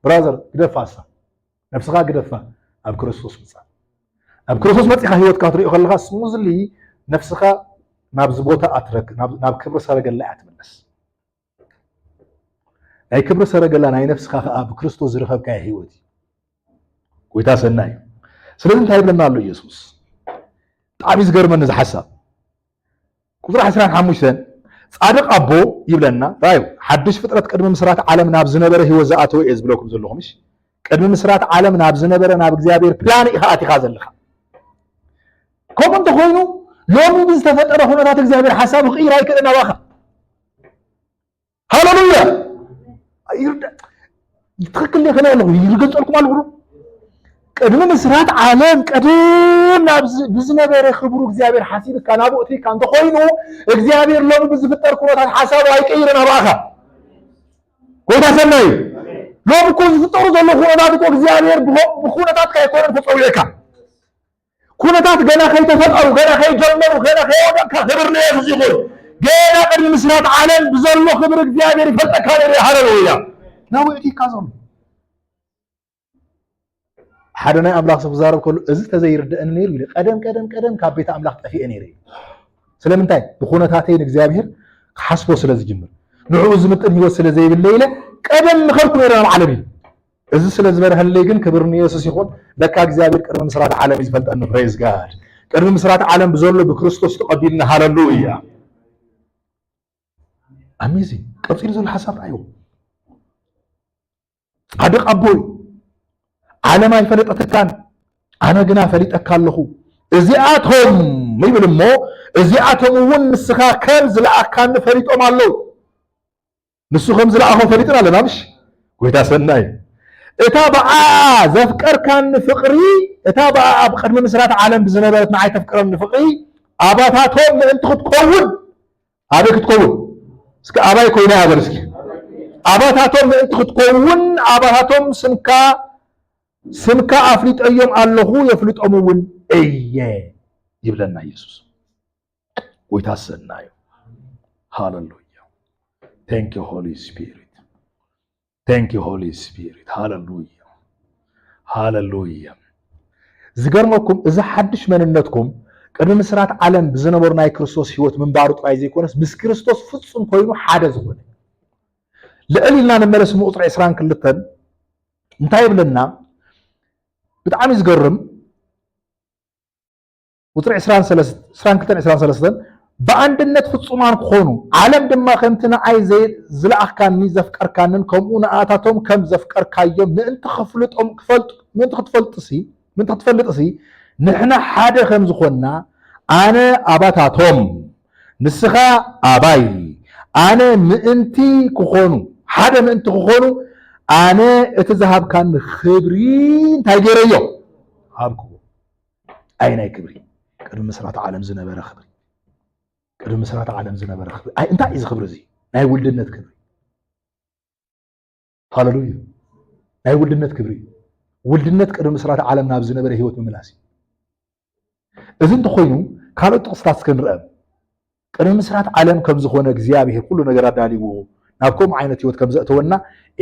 ብራዘር ግደፋሳ ነፍስኻ ግደፋ ኣብ ክርስቶስ መጽ ኣብ ክርስቶስ መጽኻ ህይወትካ ትሪኦ ከለኻ ስሙዝሊ ነፍስኻ ናብ ዝቦታ ኣትረክ ናብ ክብሪ ሰረገላ ኣትመለስ ናይ ክብሪ ሰረገላ ናይ ነፍስኻ ከዓ ብክርስቶስ ዝረኸብካ ህይወት ጎይታ ሰናይ ስለዚህ እንታይ ይብለና ኣሎ ኢየሱስ ጣዕሚ ዝገርመኒ ዝሓሳብ ቁጥሪ 15 ጻድቕ ኣቦ ይብለና ራዩ ሓድሽ ፍጥረት ቅድሚ ምስራት ዓለም ናብ ዝነበረ ህይወት ዝኣተወ እየ ዝብለኩም ዘለኹም እሺ ቅድሚ ምስራት ዓለም ናብ ዝነበረ ናብ እግዚአብሔር ፕላን ኢኻ ኣቲኻ ዘለኻ ከምኡ እንተኾይኑ ሎሚ ብዝተፈጠረ ኩነታት እግዚአብሔር ሓሳብ ክቕይር ኣይክእልን ናባኻ ሃሌሉያ ትክክል ይኽእል ኣለኹ ይርገፀልኩም ኣለኹ ቅድሚ ምስራት ዓለም ቀደም ናብ ብዝነበረ ክብሩ እግዚአብሔር ሓሲብካ ናብኡ እትሪካ እንተኾይኑ እግዚአብሔር ሎሚ ብዝፍጠር ኩነታት ሓሳቡ ኣይቀይርን ናባኻ ጎይታ ሰናይ ሎሚ እኮ ዝፍጠሩ ዘሎ ኩነታት እኮ እግዚአብሔር ብኩነታት ከይኮነን ተፀዊዕካ ኩነታት ገና ከይተፈጠሩ ገና ከይጀመሩ ገና ከይወደቅካ ክብር ንየሱስ ይኹን ገና ቅድሚ ምስራት ዓለም ብዘሎ ክብሪ እግዚአብሔር ይፈልጠካ ነይሩ ሃሌሉያ ናብኡ እትሪካ ዘሎ ሓደ ናይ ኣምላኽ ሰብ ክዛረብ ከሎ እዚ ተዘይርድአኒ ነይሩ ኢሉ ቀደም ካብ ቤተ ኣምላኽ ጠፊአ ነይረ ስለምንታይ ብኩነታተይ ንእግዚአብሔር ክሓስቦ ስለ ዝጅምር ንዕኡ ዝምጥን ህይወት ስለ ዘይብለ ኢለ ቀደም ምኸርኩ ነይረ ናብ ዓለም እዩ እዚ ስለ ዝበረህለይ ግን ክብር ንየሱስ ይኹን ለካ እግዚአብሔር ቅድሚ ምስራት ዓለም እዩ ዝፈልጠኒ ፕሬዝ ጋድ ቅድሚ ምስራት ዓለም ብዘሎ ብክርስቶስ ተቐቢልና ሃሌሉያ ኣሜዚንግ ቀፂሉ ዘሎ ሓሳብ ራእዩ ጻድቕ ኣቦይ ዓለም ኣይፈለጠትካን ኣነ ግና ፈሊጠካ ኣለኹ እዚኣቶም ይብል እሞ እዚኣቶም እውን ንስኻ ከም ዝለኣካኒ ፈሊጦም ኣለዉ ንሱ ከም ዝለኣኾም ፈሊጥና ኣለና ምሽ ጎይታ ሰናይ እታ በዓ ዘፍቀርካኒ ፍቕሪ እታ በዓ ኣብ ቅድሚ ምስራት ዓለም ብዝነበረት ንዓይ ተፍቅረኒ ፍቕሪ ኣባታቶም ምእንቲ ክትከውን ኣበይ ክትከውን እስኪ ኣባይ ኮይና ኣበር እስኪ ኣባታቶም ምእንቲ ክትከውን ኣባታቶም ስምካ ኣፍሊጠዮም ኣለኹ የፍልጦም እውን እየ ይብለና ኢየሱስ ጎይታ ሰናይ ሃሌሉያ Thank you, Holy Spirit. Thank you, Holy Spirit. Hallelujah. Hallelujah. ዝገርመኩም እዚ ሓድሽ መንነትኩም ቅድሚ ምስራት ዓለም ብዝነበሩ ናይ ክርስቶስ ህይወት ምንባሩ ጥራይ ዘይኮነስ ምስ ክርስቶስ ፍጹም ኮይኑ ሓደ ዝኾነ ልዕልና ንመለስ ቁጥሪ 22 እንታይ ይብለና ብጣዕሚ ዝገርም ቁጥሪ 22 በአንድነት ፍጹማን ክኾኑ ዓለም ድማ ከምቲ ንዓይ ዝለኣኻኒ ዘፍቀርካንን ከምኡ ንኣታቶም ከም ዘፍቀርካዮም ምእንቲ ክትፈልጥሲ ንሕና ሓደ ከም ዝኾንና ኣነ ኣባታቶም ንስኻ ኣባይ ኣነ ምእንቲ ክኾኑ ሓደ ምእንቲ ክኾኑ ኣነ እቲ ዝሃብካኒ ክብሪ እንታይ ገይረዮ ሃብክዎ ኣይ ናይ ክብሪ ቅድሚ ምስራት ዓለም ዝነበረ ክብሪ ቅድሚ ምስራት ዓለም ዝነበረ ክብሪ እንታይ እዩ ዝክብሪ እዚ ናይ ውልድነት ክብሪ ሃሌሉያ ናይ ውልድነት ክብሪ ውልድነት ቅድሚ ምስራት ዓለም ናብ ዝነበረ ህይወት ምምላስ እዚ እንተኮይኑ ካልኦት ጥቅስታት ክንርአ ቅድሚ ምስራት ዓለም ከም ዝኾነ እግዚአብሔር ኩሉ ነገር ኣዳሊዎ ናብ ከምኡ ዓይነት ህይወት ከም ዘእተወና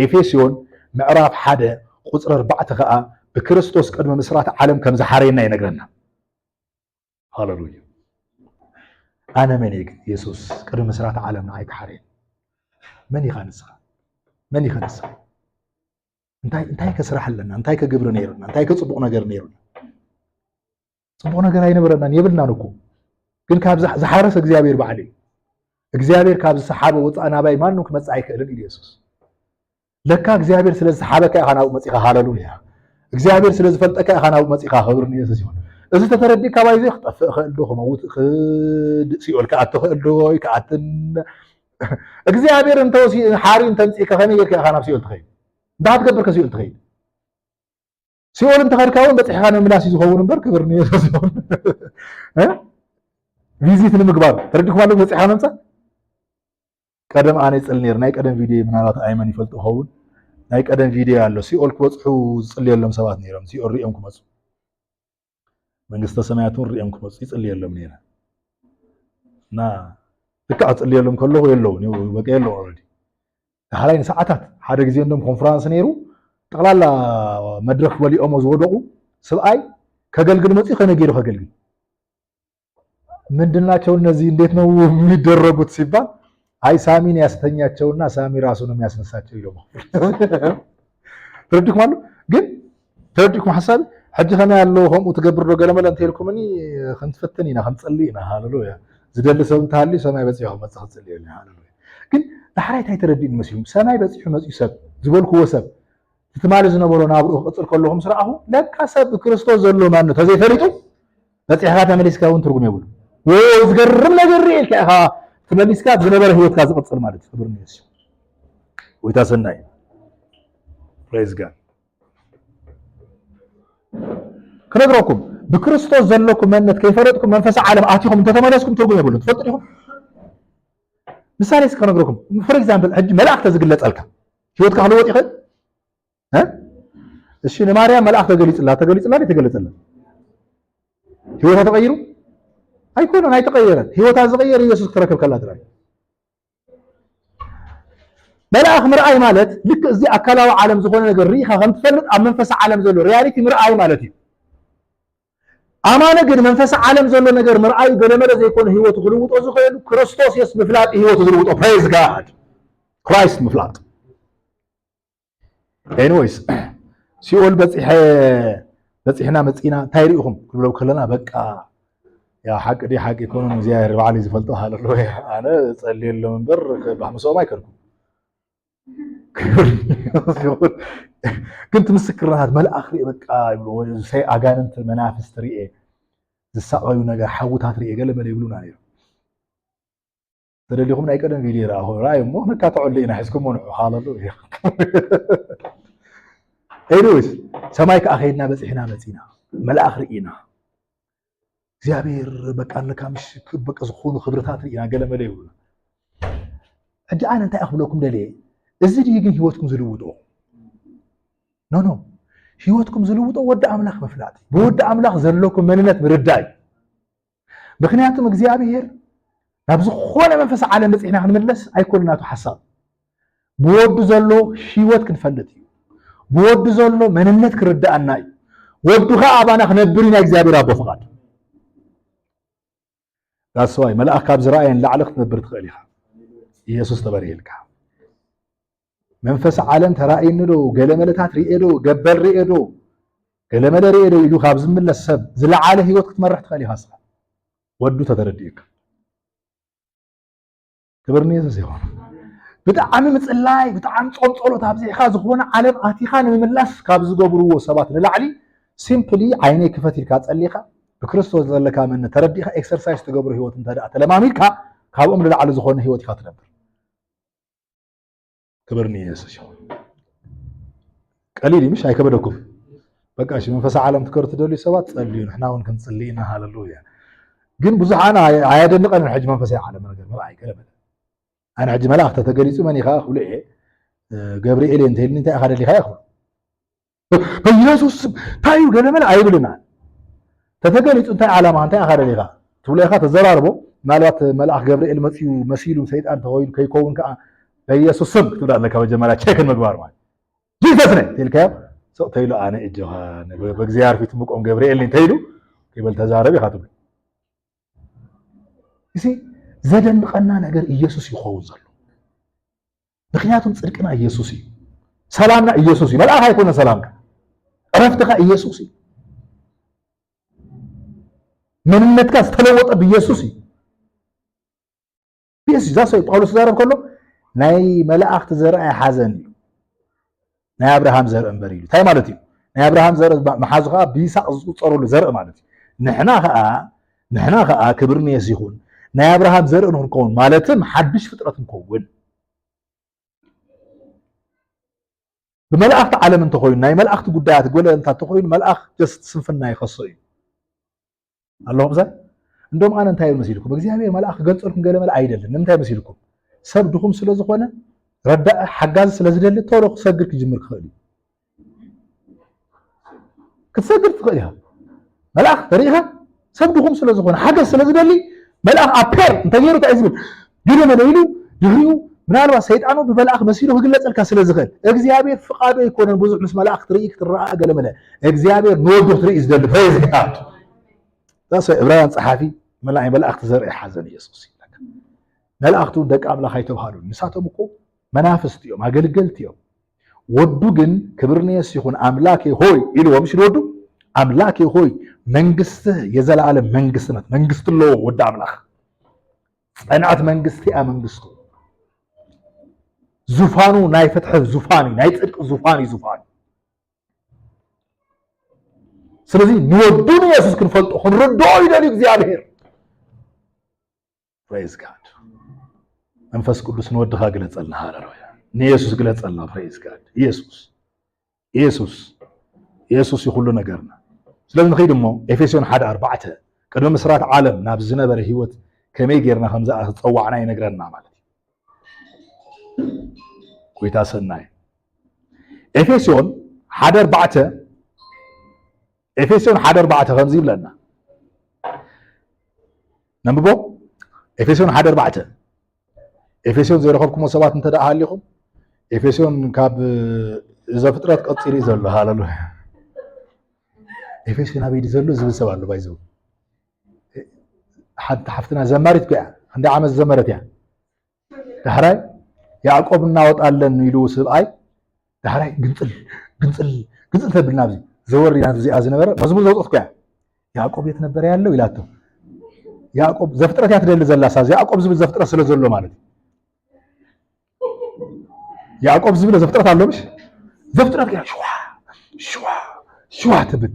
ኤፌሶን ምዕራፍ 1 ቁፅሪ 4 ከዓ ብክርስቶስ ቅድሚ ምስራት ዓለም ከም ዝሓረየና ይነግረና ሃሌሉያ ኣነ መን ኢየሱስ ቅድሚ ምስራት ዓለም ንዓይ ክሓረየ መን ኢኻ ንስኻ መን ኢኻ ንስኻ እንታይ ከስራሕ ኣለና እንታይ ከግብር ነይርና እንታይ ከፅቡቕ ነገር ነይርና ፅቡቕ ነገር ኣይነበረናን የብልናን እኮ ግን ካብ ዝሓረሰ እግዚአብሔር በዓል እዩ እግዚአብሔር ካብ ዝሰሓበ ወፃእ ናባይ ማንም ክመፅእ ኣይክእልን ኢሉ ኢየሱስ ለካ እግዚአብሔር ስለ ዝሰሓበካ ኢኻ ናብኡ መፂኻ ሃሌሉያ እግዚአብሔር ስለ ዝፈልጠካ ኢኻ ናብኡ መፂኻ ክብሪ ንኢየሱስ ይሁን እዚ ተተረዲእካ ባይዘ ክጠፍእ ክእል ዶ ክመውት ሲኦል ክኣቱ ክእል ዶ ወይ ክኣትን እግዚአብሔር እንተወሲ ሓሪ እንተምፂእካ ከመይ ጌርካ ኢኻ ናብ ሲኦል ትኸይድ እንዳትገብር ከሲኦል ትኸይድ ሲኦል انت خركاون بصحيحه ነው ምላስ ይዝሆውን ነበር ክብርኒ ሲኦል ቪዚት ንምግባር ተረድኩ ማለት በጽሐ ነምጻ ቀደም አነ ጽል ነር ናይ ቀደም ቪዲዮ ምናልባት አይመን ይፈልጥ ሆውን ናይ ቀደም ቪዲዮ ያለው ሲኦል ክወጽሑ ጽል የለም ሰባት ነይሮም ሲኦል ሪኦም ክመጹ መንግስተ ሰማያቱን ሪኦም ክመጹ ይጽል የለም ነይራ እና ልክ ጽል የለም ከሎ የለው ነው በቃ የለው ኦሬዲ ታላይን ሰዓታት ሓደ ጊዜ እንደም ኮንፈረንስ ነይሩ ጠቅላላ መድረክ ወሊኦም ዝወደቁ ስብአይ ከገልግል መጽ ከነገሩ ከገልግል ምንድናቸው እነዚህ እንዴት ነው የሚደረጉት ሲባል አይ ሳሚን ያስተኛቸውና ሳሚ ራሱንም ያስነሳቸው ይለው ተረድኩ ማለት ግን ተረድኩ ሐሳብ حج خنا ያለው ሆም ተገብር ነው ገለመለ እንተልኩምኒ خنتفتنينا خنصلينا ሃሌሉያ ዝደልሰው እንታሊ ሰማይ በጽያው መጽሐፍ ጽልየና ሃሌሉያ ግን ዳሕራይት አይተረዲን መስሉ ሰማይ በጽሑ መጽ ይሰብ ዝበልኩ ወሰብ ትማል ዝነበሮ ናብሩ ቅጽል ከለሁም ስራሁ ለካ ሰብ ክርስቶስ ዘሎ ማን ነው ተዘይፈሪጡ በጽሐፋ ተመልስካውን ትርጉም ይብሉ ወዝገርም ነገር ይልካ ተመልስካ ዝነበረ ህይወት ካዝ ቅጽል ማለት ትብርኒ እሱ ወይታሰናይ ፕሬዝ ጋድ ከነግሮኩም በክርስቶስ ዘለኩም ማንነት ከይፈረጥኩም መንፈስ ዓለም አቲኩም ተተመለስኩም ትርጉም ይብሉ ተፈጥሪኩም ምሳሌ እስከነግሮኩም ፎር ኤግዛምፕል እጅ መልአክ ተዝግለጸልካ ህይወት ካህሉ ወጥ ይኸድ እሺ ለማርያም መልአክ ተገልጽላት የተገለጸላት ህይወታ ተቀይሩ አይኮን አይተቀየረን ህይወታ ዘቀየረ ኢየሱስ ተረከብ ከላት ላይ መልአክ ምርአይ ማለት ልክ እዚ አካላዊ ዓለም ዝኾነ ነገር ሪኻ ከምትፈልጥ ኣብ መንፈስ ዓለም ዘሎ ሪያሊቲ ምርአይ ማለት እዩ አማነ ግን መንፈስ ዓለም ዘሎ ነገር ምርአይ ገለመለ ዘይኮነ ህይወት ግልውጦ ዝኸይሉ ክርስቶስ የስ ምፍላጥ ህይወት ግልውጦ ፕሬዝ ጋድ ክራይስት ምፍላጥ ኤኒዌይስ ሲኦል በጽሕና መጽና ታይሪኹም ክብለው ከለና በቃ ያ ሐቅ ዲ ሐቅ ኢኮኖሚ ዚያር ባዓሊ ዝፈልጠው ሃሌሉያ አነ ጸልየለ መንበር በሐምሶም አይከርኩም كنت مسكرات ملأخ رئي بقى يقولوا سي أغاننت منافس رئي زساقوا نغا حوتات رئي قال ما يقولون عليه ترى لهم نايقدن فيديو راهو راي مو نكا تعلينا حسكم ونعو هاللويا ايروس سمايك اخينا بصحنا مصينا ملأخ رئينا እግዚአብሔር በቃ ለካምሽ በቃ ዝኹኑ خبرታት رئينا قال ما يقولون እንጂ አነ እንታይ አኽብለኩም ደለ እዚ ግን ህይወትኩም ዝልውጦ ኖ ህይወትኩም ዝልውጦ ወደ አምላክ መፍላት በወደ አምላክ ዘለኩም መንነት ምርዳይ ምክንያቱም እግዚአብሔር ናብ ዝኾነ መንፈስ ዓለም በጽሕና ክንመለስ አይኮልናቱ ሐሳብ በወዱ ዘሎ ህይወት ክንፈልጥ በወዱ ዘሎ መንነት ክርዳአና ወዱኻ አባና ክነብርና እግዚአብሔር አቦ ፈቃድ ዳስዋይ መልአክ ካብ ዝራእየን ላዕልኽ ትነብር ትኽእል ኢኻ ኢየሱስ ተበሪልካ መንፈስ ዓለም ተራእይንዶ ገለመለታት ሪኤዶ ገበል ሪኤዶ ገለመለ ሪኤዶ ኢሉ ካብ ዝምለስ ሰብ ዝለዓለ ህይወት ክትመርሕ ትኽእል ኢኻ ስኻ ወዱ ተተረዲእካ ክብርኒ ኢየሱስ ይኹን ብጣዕሚ ምጽላይ ብጣዕሚ ጾም ጸሎት ኣብዚሕካ ዝኾነ ዓለም ኣቲኻ ንምምላስ ካብ ዝገብርዎ ሰባት ንላዕሊ ሲምፕሊ ዓይነይ ክፈት ኢልካ ጸሊኻ ብክርስቶስ ዘለካ መንነት ተረዲእካ ኤክሰርሳይዝ ትገብሮ ህይወት እንተደኣ ተለማሚድካ ካብኦም ንላዕሊ ዝኾነ ህይወት ኢኻ ትነብር كبرني يسوع قليل مش هيكبدكم بقى شي منفس عالم تكرت دولي سبات تصليون احنا هون كنصلينا هاللويا ግን ብዙሓና አያደንቀን ሕጅ መንፈሳዊ ዓለም ነገር መርአይ ከለበ አና ሕጅ መላእክት ተገሊጹ መን ይኻ ሁሌ ገብርኤል እንተልኒ እንታይ አኸደሊ ይኻ ይኹ በኢየሱስ ታዩ ገለመለ አይብልና ተተገሊጹ እንታይ ዓላማ እንታይ አኸደሊ ይኻ ትብሎ ይኻ ተዘራርቦ ምናልባት መልአክ ገብርኤል መጽዩ መሲሉ ሰይጣን ተወይሉ ከይኮውን ከ በኢየሱስ ስም ትብላለህ መጀመሪያ ቼክን መግባር ማለት ጂሰስ ነህ ትልከው ሰው ተይሉ አነ እጆሃን በእግዚአብሔር ፊት መቆም ገብርኤል ነኝ ተይሉ ይበል ተዛረብ ይኻቱ እሺ ዘደንቀና ነገር ኢየሱስ ይኸው ዘሎ ምክንያቱም ጽድቅና ኢየሱስ እዩ ሰላምና ኢየሱስ እዩ መልአክ አይኮነ ሰላምካ ረፍትካ ኢየሱስ እዩ መንነትካ ተለወጠ በኢየሱስ እዩ ኢየሱስ ዛሰይ ጳውሎስ ዛረብ ከሎ ናይ መላእክት ዘርአ ሓዘን እዩ ናይ አብርሃም ዘርአ እንበር እዩ ታይ ማለት እዩ ናይ አብርሃም ዘርአ መሓዝኻ ቢሳቅ ዝቁፀረሉ ዘርአ ማለት እዩ ንሕና ኸኣ ክብርኒ ይኹን ናይ አብርሃም ዘርአ ንክንከውን ማለትም ሓድሽ ፍጥረት ንከውን بملأخت عالم انت خوين ناي ملأخت قدات قول انت تخوين ملأخ جست سنفنا يخصي الله بزا عندهم انا انتهي مسيلكم بእግዚአብሔር ملأخ ገጽልኩም ገለ መል አይደለም እንታይ مسيلكم ሰብ ድኹም ስለዝኾነ ረዳእ ሓጋዝ ስለዝደሊ ቶሎ ክሰግድ ክጅምር ክኽእል ክትሰግድ ትኽእል ኢኻ ملأخ طريقها ሰብ ድኹም ስለዝኾነ ሓጋዝ ስለዝደሊ ملأخ أبير انت غيرو تعزبل ديرو مدينو يغريو منالوا سيطانو بملأخ مسيرو هجلصلكا سلازخل اغزيابير فقادو يكونن بوزح مس ملأخ تريك ترا قلمله اغزيابير نودو تري ازدل فايز كات تاس ابراهيم صحافي ملأخ تزرع حزن يسوس ملأخቱ ደቅ አምላክ አይተባሉ ንሳቶም እኮ መናፍስት እዮም አገልገልት እዮም ወዱ ግን ክብርነስ ይሁን አምላኬ ሆይ ኢሉም ሲወዱ አምላኬ ሆይ መንግስትህ የዘላለም መንግስት ናት መንግስት ሎ ወደ አምላክ ጸናት መንግስት ያ መንግስቱ ዙፋኑ ናይ ፍትሕ ዙፋኒ ናይ ጽድቅ ዙፋኒ ዙፋኒ ስለዚህ ንወዱን ኢየሱስ ክንፈልጦ ክንርድኦ ይደል እግዚአብሔር praise god መንፈስ ቅዱስ ንወድኻ ግለጸልና ሃሌሉያ ንኢየሱስ ግለጸልና praise god ኢየሱስ ይሁሉ ነገርና ስለዚህ ንኸይድሞ ኤፌሶን 1:4 ቅድመ መስራት ዓለም ናብ ዝነበረ ህይወት ከመይ ጌርና ከምዛ ተጸዋዕና ይነግረና ማለት ኮይታ ሰናይ ኤፌሶን 1:4 ከምዚ ይብለና ነምቦ ኤፌሶን 1:4 ኤፌሶን ዘይረኸብኩሞ ሰባት እንተዳ ሃሊኹም ኤፌሶን ካብ ዘፍጥረት ቀጽሪ ዘሎ ሃሌሉያ ኤፌሶን አበይዲ ዘሎ ዝብል ሰብ አሎ ባይዘው حتى حفتنا زمرت بقى عند عمل زمرت يعني دحراي يعقوب እናወጣለን ይሉ ስብአይ دحراي ግንጽል ተብልና በዚ ዘወር ይላል እዚ አዝነበረ መዝሙር ዘውጥት ቆያ ያዕቆብ የት ነበር ያለው ይላቶ ያዕቆብ ዘፍጥረት ያትደል ዘላሳ ያዕቆብ ዝብል ዘፍጥረት ስለዘሎ ማለት ያዕቆብ ዝብል ዘፍጥረት አለውሽ ዘፍጥረት ያ ሹዋ ተብል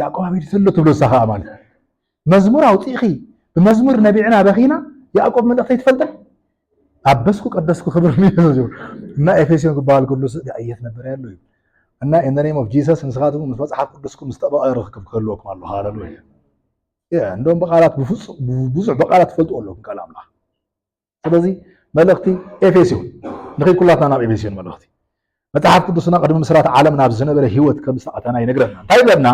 ያዕቆብ አበይዲ ዘሎ ተብሎ ሰኻ ማለት መዝሙር አውጪኺ بمزمور نبينا بخينا يعقوب من أخي تفلت عبسكو قدسكو خبرني ما إفسيون قبال كله أيت نبرة له أنا in the name of Jesus نسخاتهم نفس حق قدسكو مستقبل أرخكم كلوكم الله هاللويا يا عندهم بقالات بوزع بقالات فلت أقول لكم كلام الله فبزي ملختي إفسيون نخي كلها تنام إفسيون ملختي متى حق قدسنا قدم مسرات عالمنا بزنا بره هيوت كم ساعة أنا ينقرنا طيب لنا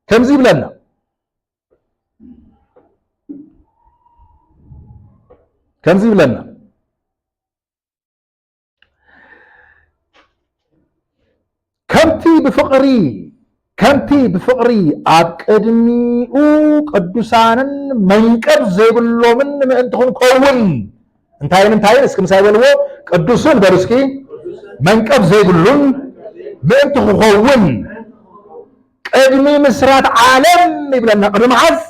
كم زيب لنا كم زي لنا كمتي بفقري أقدميو قدوسانن منقب زيبلو من انتخون كون انتاين اسكم سايبلو قدوسون برسكي منقب زيبلون بانتخون كون قدمي مسرات عالم يبلنا قدم عز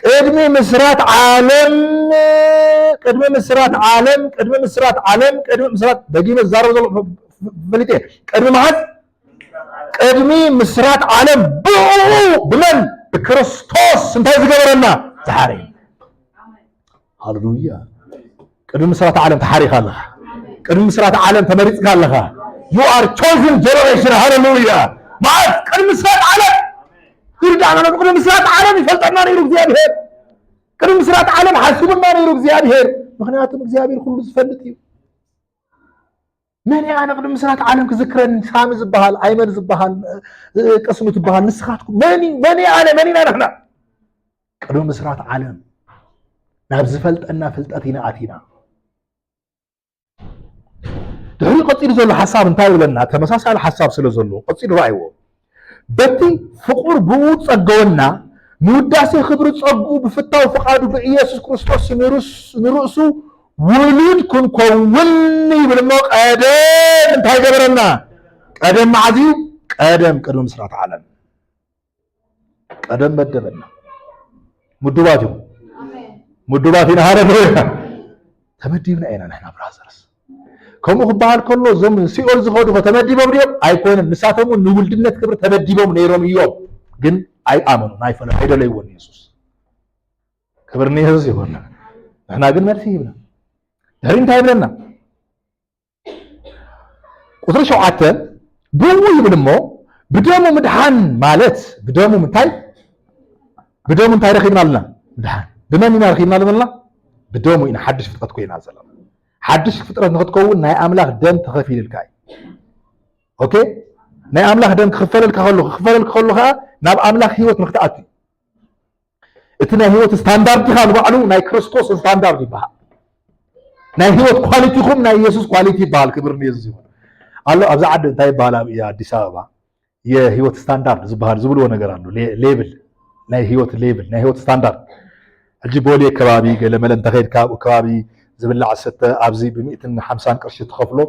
قدمي مسرات عالم قدمي مسرات بقيمة الزارة بليتين قدمي معز قدمي مسرات عالم بمن بكريستوس انتهي زقبرنا تحاري هاللويا قدمي مسرات عالم تحاري خالها قدمي مسرات عالم تمريض خالها you are chosen generation هاللويا معز قدمي مسرات عالم يرجعنا نقول مسرات عالم يفلطنا نيرو እግዚአብሔር ቅድም መስራት ዓለም ሐስቡና ነይሩ እግዚአብሔር ምክንያቱም እግዚአብሔር ሁሉ ዝፈልጥ እዩ መን ያነ ቅድም መስራት ዓለም ክዝክረን ሳም ዝባሃል አይመን ዝባሃል ቅስሙ ዝባሃል ንስኻትኩም መን ያነ ነህና ቅድም መስራት ዓለም ናብ ዝፈልጠና ፍልጠትና አቲና ድሕሪ ቀፂሉ ዘሎ ሓሳብ እንታይ ይብለና ተመሳሳሊ ሓሳብ ስለ ዘሎ ቀፂሉ ራእይዎ በቲ ፍቁር ብኡ ጸገወና نوداسي خبر تصقو بفتاو فقادو بإيسوس كريستوس نرؤسو ولود كن كوني بالموق قدم انتهي قبرنا قدم معزيو قدم مسرات عالم قدم مدبنا مدوباتنا هذا تمديبنا اينا نحن برازرس كم خبال كله زم سيول زخودو فتمديبهم ديو ايكون نساتهم نولدنت كبر تمديبهم نيروم يوم جن أي آمنوا نايفنا هيدا لي يقول يسوع كبرني يسوع يقول إحنا قلنا مرسي بنا دارين تايبنا ቁጥሪ 7 ብው ይብልሞ ብደሙ ምድሓን ማለት ብደሙ እንታይ ረኺብና ኣለና ምድሓን ብመን ኢና ረኺብና ኣለና ብደሙ ኢና ሓድሽ ፍጥረት ኮይና ዘለና ሓድሽ ፍጥረት ንኽትከውን ናይ ኣምላኽ ደም ተኸፊልልካ ኦኬ ናይ ኣምላኽ ደም ክኽፈልልካ ከሎ ከዓ ናብ ኣምላኽ ህይወት ንኽትኣቱ እቲ ናይ ህይወት ስታንዳርድ ኢኻ ንባዕሉ ናይ ክርስቶስ ስታንዳርድ ይበሃል ናይ ህይወት ኳሊቲኹም ናይ ኢየሱስ ኳሊቲ ይበሃል ክብር ንኢየሱስ ይሁን ኣሎ ኣብዛ ዓዲ እንታይ ይበሃል ኣብ ኣዲስ ኣበባ የህይወት ስታንዳርድ ዝበሃል ዝብልዎ ነገር ኣሎ ሌብል ናይ ህይወት ሌብል ናይ ህይወት ስታንዳርድ ሕጂ ቦሌ ከባቢ ገለመለ እንተኸይድካ ኣብኡ ከባቢ ዝብላዕ ሰተ ኣብዚ ብ150 ቅርሺ ትኸፍሎ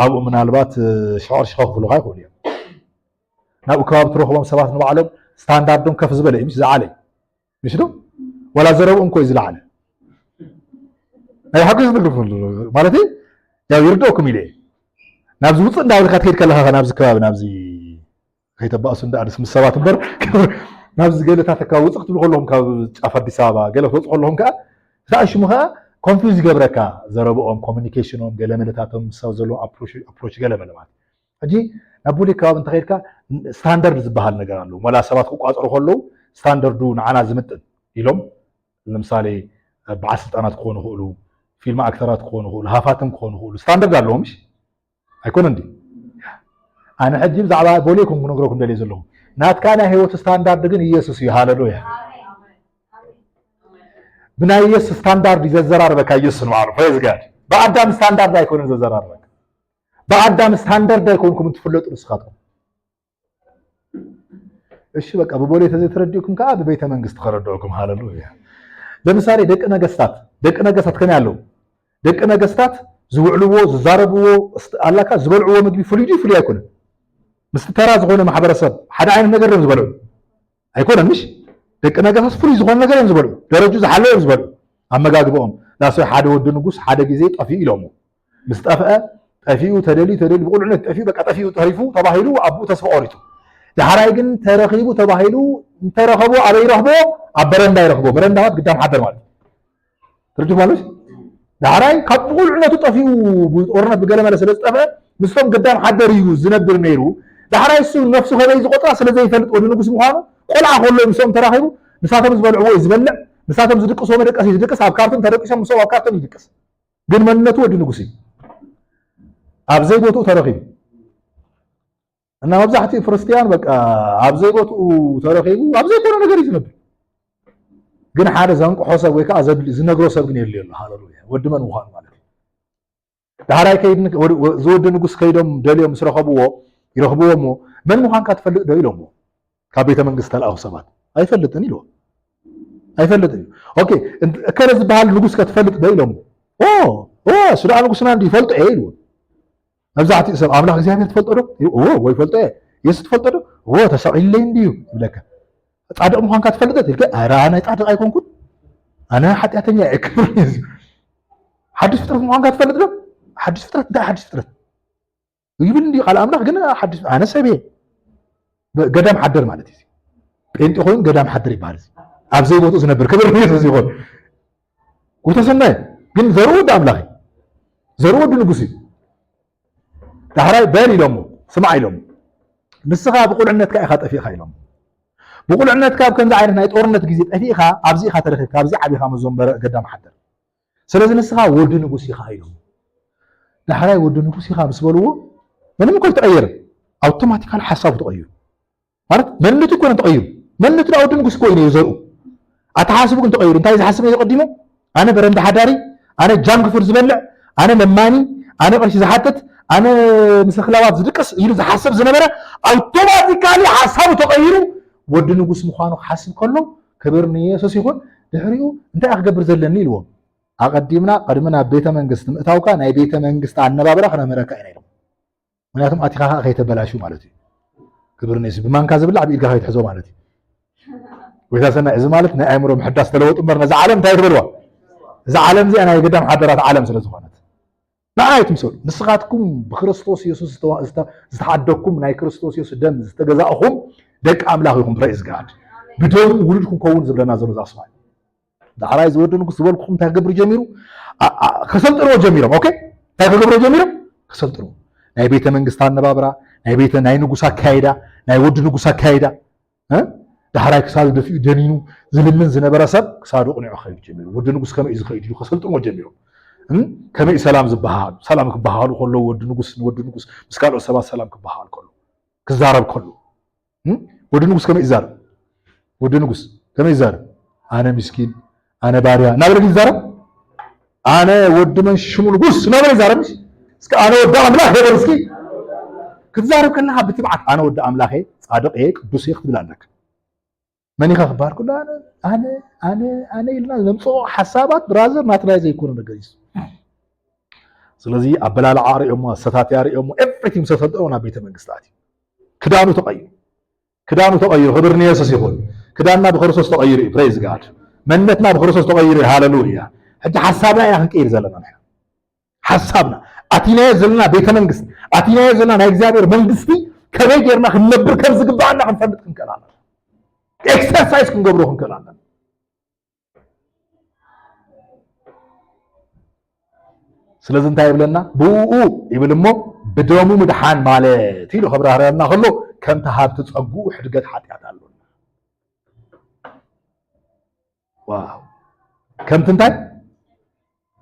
ኣብኡ ምናልባት ሸቐርሺ ከኽፍሉካ ይኽእሉ እዮም ናብኡ ከባቢ ትረኽቦም ሰባት ንባዕሎም ስታንዳርዶም ከፍ ዝበለ እዩ ዝዓለ مش دو ولا زربهم كويس لعنه اي حق يذكر مالتي يا يردوكم اليه نابز وص እንዳው ልካ ትሄድ ከለኻ ናብዝ ከባቢ ናብዚ ከይተባእሱ እንዳርስ ምሰባት በር ናብዝ ገለታ ተካው ውጽ ክትብሉ ከለሁም ካብ ጫፍ አዲስ አበባ ገለ ወጽ ከለሁም ከ ታሽሙኻ ኮንፊውዝ ይገብረካ ዘረብኦም ኮሙኒኬሽኖም ገለ መለታቶም ሰው ዘሎ አፕሮች ገለ መለማት እጂ ናብ ቦሌ ከባቢ እንተኸይድካ ስታንዳርድ ዝበሃል ነገር ኣሎ ወላ ሰባት ክቋጽሩ ከለዉ ስታንዳርዱ ንዓና ዝምጥን ኢሎም ለምሳሌ በዓል ስልጣናት ክኾኑ ይኽእሉ ፊልም አክተራት ክኾኑ ይኽእሉ ሃፋትም ክኾኑ ይኽእሉ ስታንዳርድ ኣለዎም እሺ ኣይኮነ እንዴ ኣነ ሕጂ ብዛዕባ ቦሌኩም ክነግረኩም ደልየ ዘለኹ ናትካ ናይ ህይወት ስታንዳርድ ግን ኢየሱስ እዩ ሃሌሉያ ብናይ ኢየሱስ ስታንዳርድ ይዘራርበካ ኢየሱስ ነው አሉ ፕሬዝ ጋድ በአዳም ስታንዳርድ ኣይኮነን ዘዘራርበካ በአዳም ስታንዳርድ ኣይኮንኩም ትፍለጡ ንስኻትኩም እሺ በቃ በቦሌ ተዘተረዲኩም ከአ በቤተ መንግስት ተረዳውኩም ሃሌሉያ ለምሳሌ ደቀ ነገስታት ከነ ያለው ደቀ ነገስታት ዝውዕልዎ ዝዛረብዎ አላካ ዝበልዕዎ ምግቢ ፍሉይ ፍሉይ ኣይኮነ ምስተራ ዝኾነ ማሕበረሰብ ሓደ ዓይነት ነገር ነው ዝበልዑ ኣይኮነን ምሽ ደቀ ነገስታት ፍሉይ ዝኾነ ነገር ነው ዝበልዑ ደረጁ ዝሓለወ ዝበልዑ ኣመጋግቦም ዳሰይ ሓደ ወዲ ንጉስ ሓደ ግዜ ጠፊኡ ኢሎሞ ምስ ጠፍአ ጠፊኡ ተደሊ ብቁልዕነት ጠፊኡ በቃ ጠፊኡ ተሪፉ ተባሂሉ አቡኡ ተስፋ ቆሪጡ ዳሕራይ ግን ተረኺቡ ተባሂሉ እንተረኸቦ ኣበይ ረኽቦ ኣብ በረንዳ ይረኽቦ በረንዳት ግዳም ሓደር ማለት ትርጅ ማለት ዳሕራይ ካብ ቁልዕነቱ ጠፊኡ ጦርነት ብገለ መለ ስለ ዝጠፍአ ምስቶም ግዳም ሓደር እዩ ዝነብር ነይሩ ዳሕራይ እሱ ነፍሱ ከበይ ዝቆጥራ ስለ ዘይፈልጥ ወዲ ንጉስ ምዃኑ ቆልዓ ከሎ ምስቶም ተራኺቡ ንሳቶም ዝበልዕዎ ዝበልዕ ንሳቶም ዝድቅስዎ መደቀሲ ዝድቅስ ኣብ ካርቶን ተደቂሶም ምስቶም ኣብ ካርቶን ይድቅስ ግን መንነቱ ወዲ ንጉስ እዩ ኣብ ዘይቦትኡ ተረኺቡ እና መብዛሕትኡ ክርስቲያን በቃ ኣብ ዘይቦትኡ ተረኺቡ ኣብ ዘይኮነ ነገር ይዝነብር ግን ሓደ ዘንቆሖ ሰብ ወይ ከዓ ዝነግሮ ሰብ ግን የለ ኣሎ ሃሌሉያ ወዲ መን ምዃኑ ማለት እዩ ዳሕራይ ከይድ ዝወዲ ንጉስ ከይዶም ደልዮም ምስ ረኸብዎ ይረኽብዎ እሞ መን ምዃንካ ትፈልጥ ዶ ኢሎሞ ካብ ቤተ መንግስት ተልኣኹ ሰባት ኣይፈልጥን ኢልዎ ኣይፈልጥን ኦኬ እከለ ዝበሃል ንጉስ ከትፈልጥ ዶ ኢሎሞ እሱ ደኣ ንጉስና እንዲ ይፈልጦ እየ ኢልዎ መብዛሕትኡ ሰብ ኣምላኽ እግዚኣብሔር ትፈልጦ ዶ ወይ ፈልጦ እየ ኢየሱስ ትፈልጦ ዶ ተሰቒለይ እንድዩ ይብለካ ጻድቕ ምዃንካ ትፈልጥ ኢልከ ኣረ ኣነ ጻድቕ ኣይኮንኩን ኣነ ሓጢኣተኛ እየ ክብር እዩ ሓድሽ ፍጥረት ምዃንካ ትፈልጥ ዶ ሓድሽ ፍጥረት እንታይ ሓድሽ ፍጥረት ይብል እንዲ ቃል ኣምላኽ ግን ሓድሽ ኣነ ሰብ እየ ገዳም ሓደር ማለት እዩ ጴንጤ ኮይኑ ገዳም ሓደር ይበሃል ኣብ ዘይቦትኡ ዝነብር ክብር ኢየሱስ ይኹን ጉተሰናይ ግን ዘርኡ ወዲ ኣምላኽ እዩ ዘርኡ ወዲ ንጉስ እዩ ዳሕራይ በል ኢሎሞ ስማዕ ኢሎሞ ንስኻ ብቁልዕነትካ ኢኻ ጠፊእኻ ኢሎሞ ብቁልዕነትካ ኣብ ከምዚ ዓይነት ናይ ጦርነት ግዜ ጠፊእኻ ኣብዚ ኢኻ ተረኺብካ ኣብዚ ዓቢኻ መዞም ገዳም ሓደር ስለዚ ንስኻ ወዲ ንጉስ ኢኻ ኢሎሞ ዳሕራይ ወዲ ንጉስ ኢኻ ምስ በልዎ ምንም እኮ ይተቐየር ኣውቶማቲካሊ ሓሳቡ ተቐይሩ ማለት መንነቱ ይኮነ ተቐይሩ መንነቱ ወዲ ንጉስ ኮይኑ እዩ ዘርኡ ኣተሓስቡ ግን ተቐይሩ እንታይ ዝሓስብ እዩ ቀዲሙ ኣነ በረንዳ ሓዳሪ ኣነ ጃም ክፍር ዝበልዕ ኣነ ለማኒ ኣነ ቅርሺ ዝሓትት ኣነ ምስ ክላባት ዝድቅስ ኢሉ ዝሓስብ ዝነበረ ኣውቶማቲካሊ ሓሳቡ ተቐይሩ ወዲ ንጉስ ምዃኑ ክሓስብ ከሎ ክብር ንኢየሱስ ይኹን ድሕሪኡ እንታይ ክገብር ዘለኒ ኢልዎም ኣቐዲምና ቅድሚ ናብ ቤተ መንግስቲ ምእታውካ ናይ ቤተ መንግስቲ ኣነባብራ ክነምረካ ኢና ኢሎም ምክንያቱም ኣቲኻ ከይተበላሹ ማለት እዩ ክብር ንኢየሱስ ብማንካ ዝብላዕ ብኢድካ ከይትሕዞ ማለት እዩ ወይታ ሰናይ እዚ ማለት ናይ ኣእምሮ ምሕዳስ ተለወጡ እምበር ነዚ ዓለም እንታይ ትበልዋ እዚ ዓለም እዚኣ ናይ ገዳም ሓደራት ዓለም ስለ ዝኾነት ንዓይ ትምሰሉ ንስኻትኩም ብክርስቶስ ኢየሱስ ዝተሓደኩም ናይ ክርስቶስ ኢየሱስ ደም ዝተገዛእኹም ደቂ ኣምላኽ ኢኹም ፕሬዝ ጋድ ብደሙ ውሉድኩም ከውን ዝብለና ዘሎ ዛስፋ ዳሕራይ ዝወዲ ንጉስ ዝበልኩኹም እንታይ ክገብሩ ጀሚሩ ከሰልጥንዎ ጀሚሮም ኦኬ እንታይ ክገብሩ ጀሚሮም ከሰልጥንዎ ናይ ቤተ መንግስት አነባብራ ናይ ቤተ ናይ ንጉስ አካይዳ ናይ ወዲ ንጉስ አካይዳ ዳሕራይ ክሳዱ ደፊኡ ደኒኑ ዝልምን ዝነበረ ሰብ ክሳዱ ቅኒዑ ኸይድ ጀሚሩ ወዲ ንጉስ ከመይ ዝኸይድ ኢሉ ከሰልጥኖ ጀሚሩ ከመይ ሰላም ዝበሃል ሰላም ክበሃሉ ከሎ ወዲ ንጉስ ምስ ካልኦት ሰባት ሰላም ክበሃል ከሎ ክዛረብ ከሎ ወዲ ንጉስ ከመይ ይዛረብ ወዲ ንጉስ ከመይ ይዛረብ አነ ምስኪን አነ ባሪያ ናብለ ይዛረብ አነ ወዲ መን ሽሙ ንጉስ ናብለ ይዛረብ እስኪ አነ ወዲ አምላክ ይበል እስኪ ክትዛረብ ከለካ ብትብዓት አነ ወዲ አምላክ ጻድቅ ቅዱስ ክትብል ኣለካ من يخاف بارك لا أنا إلنا نمسو حسابات برازر ما تلاقي زي يكون نجاريس. سلزي أبلا العاري أمه ستاتي عاري أمه everything ستدعونا بيت من قصتي. كدانو تغير خبرني أساس يقول كداننا بخرصوص تغير praise God. منتنا بخرصوص تغير هاللويا. حتى حسابنا يا أخي كير زلنا نحن. حسابنا أتينا زلنا بيت من قصت أتينا زلنا نيجزابير من قصتي كذا جرنا خنبر كم زقبعنا خنفرد كنكلنا. ኤክሰርሳይዝ ክንገብሮ ክንከላለን ስለዚህ እንታይ ይብለና ብኡ ይብልሞ ብደሙ ምድሓን ማለት ኢሉ ክብራህርያና ከሎ ከምቲ ሃብቲ ፀጉኡ ሕድገት ሓጢኣት ኣሎና ዋው ከምቲ እንታይ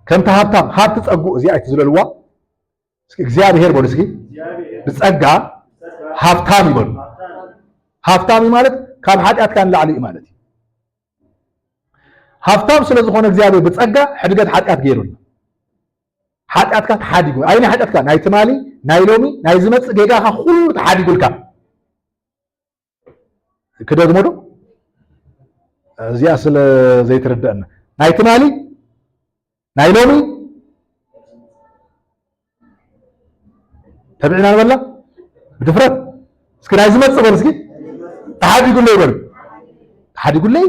ከምቲ ሃብቲ ፀጉኡ እዚኣ ትዝለልዋ እስኪ እግዚአብሔር በሉ እስኪ ብፀጋ ሃብታም ይበሉ ሃብታም ማለት ካብ ሓጢኣት ካን ላዕሊ ማለት ሃብታም ስለ ዝኾነ እግዚአብሔር ብፀጋ ሕድገት ሓጢኣት ገይሩና ሓጢኣትካ ተሓዲጉ ኣይና ሓጢኣትካ ናይ ትማሊ ናይ ሎሚ ናይ ዝመፅእ ጌጋኻ ኩሉ ተሓዲጉልካ ክደግሞ ዶ እዚኣ ስለ ዘይትርድአና ናይ ትማሊ ናይ ሎሚ ተብዕና ንበላ ብድፍረት እስኪ ናይ ዝመፅእ በል እስኪ تحدي لي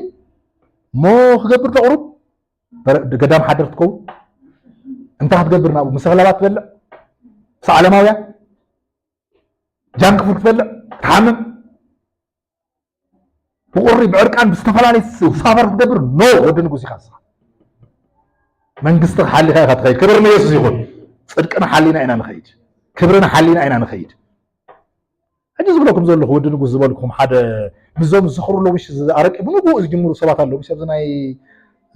مو خبر تقرب قدام حضرتكم انت هتقبرنا مسغلات تبلع سعلماويا جانك فوق تبلع تحمم تقري بعرقان بستفلاني سافر تقبر نو ود نغوسي خاصه منغست حالي خاي خاي كبرنا يسوس يقول صدقنا حالينا اينا نخيد كبرنا حالينا اينا نخيد أجلس بلوكم زلوا ودي نقول زبالكم حدا بزوم زخروا له وش أرك بنقول الجمهور صباح الله وش أبزناي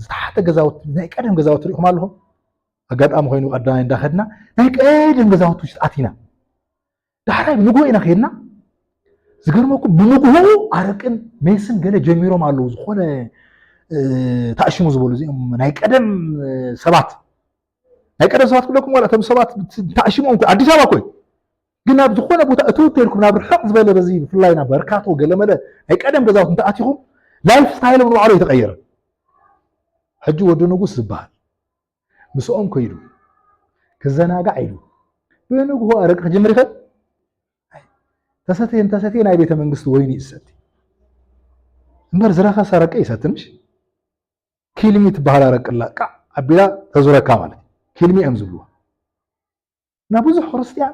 حتى جزاوت نايك أدم جزاوت ريحهم علىهم أجد أم خوينو قداين داخلنا نايك أدم جزاوت وش أتينا ده حرام بنقول إنا خيرنا زغير ماكو بنقول أركن ميسن قال جميرهم على لوز خونه تأشيم زبالو زي نايك أدم سبات نايك أدم سبات كلكم ولا تم سبات تأشيم أنكم عدي سبات كوي قلنا بزخونه بوتا اتوتيلكم نابر حق زباله بزي في اللاينا بركاتو قلمله هي قدم غزاوت انت اتيهم لايف ستايل من وعلو يتغير حجو ودو نغوس زبال مسؤوم كيدو كزناغا عيدو بنغو ارق جمري خد تساتين اي بيت منغست ويني اساتي نمر زراخا سرقه يساتنش كلمه تبهال ارقلا قا ابيلا تزوركا مالك كلمه امزبلو نابوز خرستيان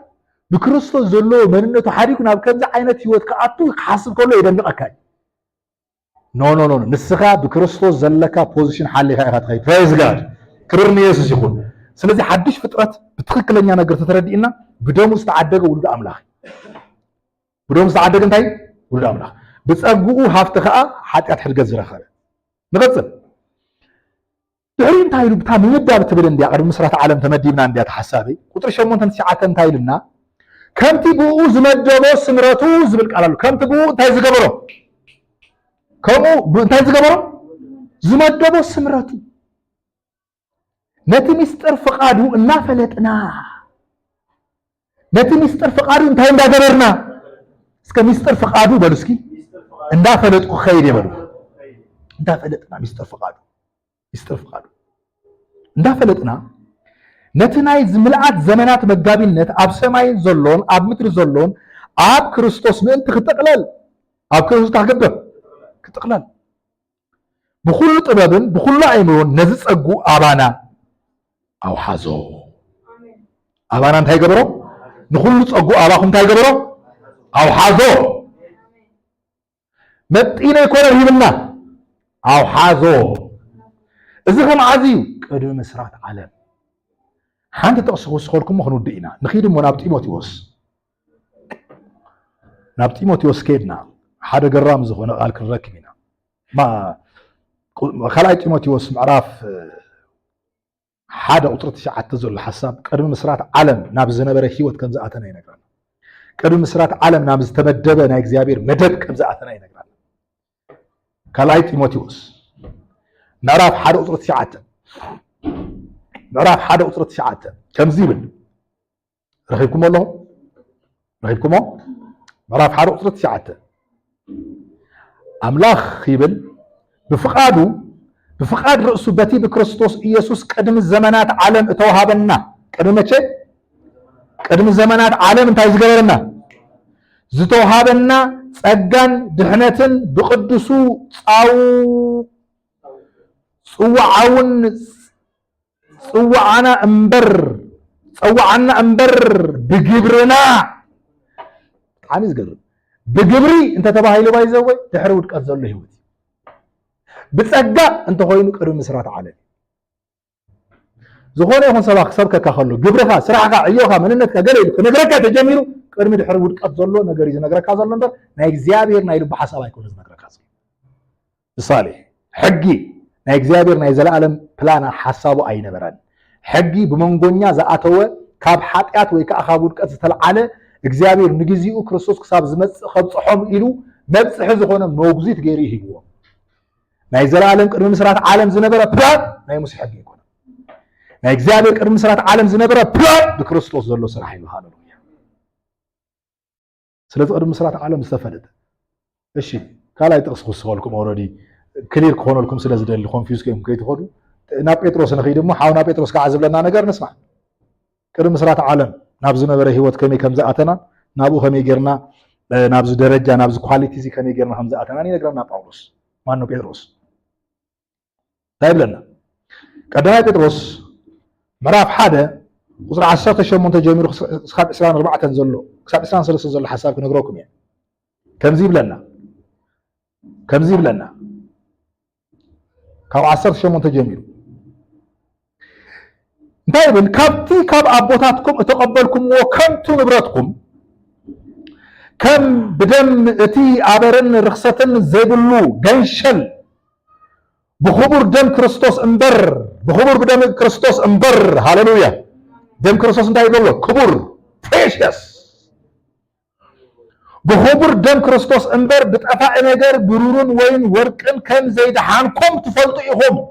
بكريستوس زلو مننتو حريكو ناب كنز عينت هيوت كأتو حاسب كله يدنقك نو نسخا بكريستوس زلكا بوزيشن حالي خاي برايز جاد كبرني يسوس يقول سلازي حدش فطرت بتخكلنيا ነገር ተተረዲና بدوم استعدق ولد املاح بدوم استعدق انتي ولد املاح بصغو هافت خا حاتيات حدገት ዝረኸበ ንቀጽል ድሕሪ እንታይ ኢሉ ብታ ምንዳ ብትብል እንዲያ ቅድሚ ምስራት ዓለም ተመዲብና እንዲያ ተሐሳበይ ቁጥር 8 9 እንታይ ኢልና ከምቲ ብኡ ዝመደቦ ስምረቱ ዝብል ቃል አሉ ከምቲ ብኡ እንታይ ዝገበሮ ከምኡ እንታይ ዝገበሮ ዝመደቦ ስምረቱ ነቲ ሚስጥር ፍቃዱ እናፈለጥና ነቲ ሚስጥር ፍቃዱ እንታይ እንዳገበርና እስከ ሚስጥር ፍቃዱ በሉ እስኪ እንዳፈለጥኩ ኸይድ ይበሉ እንዳፈለጥና ሚስጥር ፍቃዱ እንዳፈለጥና ነትናይ ዝምልአት ዘመናት መጋቢነት ኣብ ሰማይ ዘሎን ኣብ ምድሪ ዘሎን ኣብ ክርስቶስ ምእንቲ ክጠቅለል ኣብ ክርስቶስ ታገበ ክጠቅለል ብኩሉ ጥበብን ብኩሉ አይምሮን ነዚ ፀጉ ኣባና ኣውሓዞ ኣባና እንታይ ገበሮ ንኩሉ ፀጉ ኣባኹም እንታይ ገበሮ ኣውሓዞ መጢነ ይኮነ ይብልና ኣውሓዞ እዚ ከም ዓዝዩ ቅድሚ ምስራት ዓለም حانت تقصخوس خولكم مخنو دينا نخيد مناب تيموتيوس كيدنا حدا قرام زخونا قال كنركبنا ما خلاي تيموتيوس معراف حدا أطرت شعات تزول الحساب قدم مسرات علم نابز نبره هيوت كم زعتنا ينقرنا قدم مسرات علم نابز تمدبه نايك زيابير مدب كم زعتنا ينقرنا خلاي تيموتيوس معراف حدا أطرت شعات معراف حدا أطرت شعات كم زيبل رخيبكم والله رخيبكم معراف حدا أطرت شعات أملاخ خيبل بفقاد رأسه بتي بكريستوس إيسوس قدم الزمانات عالم اتوهابنا قدم ايش قدم الزمانات عالم انتاي زغبرنا زتوهابنا ጸጋን ድህነትን بقدሱ صوعنا انبر بجبرنا عامل زغر بجبري انت تباهيلو بايزوي دحر ودقت زلو هيوت بጸጋ انت خوينو قدم مسرات عالم زغونه يكون سبك كخلو جبرها سرعك عيوها مننك غليل كنغرك تجميرو قدم دحر ودقت زلو ነገር ይነግረካ ዘሎ እንደ ናይ እግዚአብሔር ናይ ልብ ሐሳብ አይኮን ዝነግረካ ዘሎ صالح حقي ናይ እግዚአብሔር ናይ ዘላለም ፕላን ሐሳቡ አይነበረን حقي بمنጎኛ زአተወ ካብ ኃጢአት ወይ ከአኻብ ውድቀት ዝተልዓለ እግዚአብሔር ንግዚኡ ክርስቶስ ክሳብ ዝመጽእ ኸብጽሖም ኢሉ መጽሕ ዝኾነ መውግዚት ገይሩ ይሂብዎ ናይ ዘላለም ቅድሚ ምስራት ዓለም ዝነበረ ፕላን ናይ ሙሴ حقي ይኮነ ናይ እግዚአብሔር ቅድሚ ምስራት ዓለም ዝነበረ ፕላን ብክርስቶስ ዘሎ ስራሕ እዩ ሃሌሉያ ስለዚህ ቅድሚ ምስራት ዓለም ዝተፈለጠ እሺ ካላይ ጥቅስ ክስኸልኩም ኦሬዲ ክሊር ክሆነልኩም ስለዝደሊ ኮንፊውዝ ከይኩም ከይትኸዱ ናብ ጴጥሮስ ንኸይድ ሞ ሓውና ጴጥሮስ ከዓ ዝብለና ነገር ንስማዕ ቅድሚ ምስራት ዓለም ናብ ዝነበረ ህይወት ከመይ ከም ዝኣተና ናብኡ ከመይ ጌርና ናብዚ ደረጃ ናብዚ ኳሊቲ እዚ ከመይ ጌርና ከም ዝኣተና ይነግረና ጳውሎስ ማን ነው ጴጥሮስ ታይብለና ቀዳማይ ጴጥሮስ ምዕራፍ 1 ቁጥሪ 18 ጀሚሩ እስካብ 24 ዘሎ እስካብ 23 ዘሎ ሓሳብ ክነግረኩም እየ ከምዚ ይብለና ካብ 18 ጀሚሩ እንታይ ይብል ካብቲ ካብ ኣቦታትኩም እተቀበልኩምዎ ከምቱ ንብረትኩም ከም ብደም እቲ ኣበርን ርክሰትን ዘይብሉ ገንሸል بخبر دم كريستوس انبر بخبر بدم كريستوس انبر هاليلويا دم كريستوس انت يقول كبر precious بخبر دم كريستوس انبر بتقفع نجر برورون وين ورقن كم زيد حانكم تفلطيهم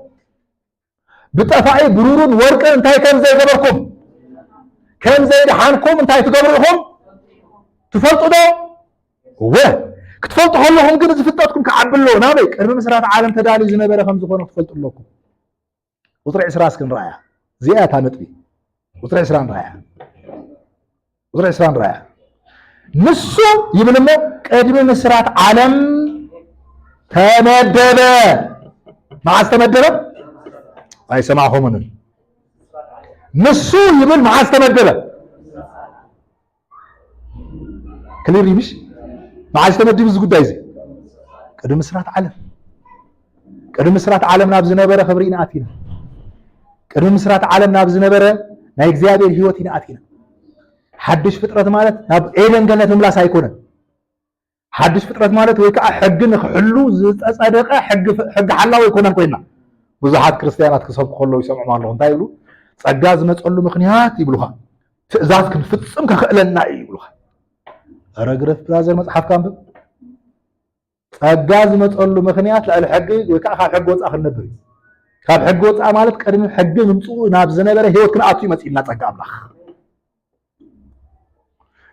بتقفع برورون ورقن انت كم زي جبركم كم زيد حانكم انت تجبرهم تفلطوا ده هو كتفلطوا كلهم كده زفتاتكم كعبلو نابي قرب مسرات عالم تدالي زنبره خمس كونه تفلطوا لكم وطرع اسراس كن رايا زيات نطبي وطرع اسران رايا نسو يبلمو قدم مسرات عالم تمدبه ما استمدبه اي سمعهم من نسو يبل ما استمدبه كليري مش ما عايز تمدي بز ጉዳይ እዚ قدم مسرات عالم ናብ ዝነበረ خبرينا አቲና قدم مسرات عالم ናብ ዝነበረ ናይ እግዚአብሔር ህይወትና አቲና حدش ፍጥረት ማለት ናብ ኤደን ገነት ምላስ አይኮነን حدش ፍጥረት ማለት ወይ ከዓ ሕግ ንክሕሉ ዝጸጸደቀ ሕግ ሓላው ይኮነን ኮይና ብዙሓት ክርስቲያናት ክሰብኩ ከለው ይሰምዑ ማለት እንታይ ይብሉ ጸጋ ዝመጸሉ ምክንያት ይብሉኻ ትእዛዝ ክንፍጽም ከኽእለና ይብሉኻ ረግረፍ ብራዘር መጽሐፍ ካንብብ ጸጋ ዝመጸሉ ምክንያት ለአል ሕግ ወይ ከዓ ካብ ሕግ ወፃ ክንነብር ካብ ሕግ ወፃ ማለት ቀድሚ ሕግ ምምጽኡ ናብ ዝነበረ ህይወት ክንኣቱ ይመጽኢልና ጸጋ ኣምላኽ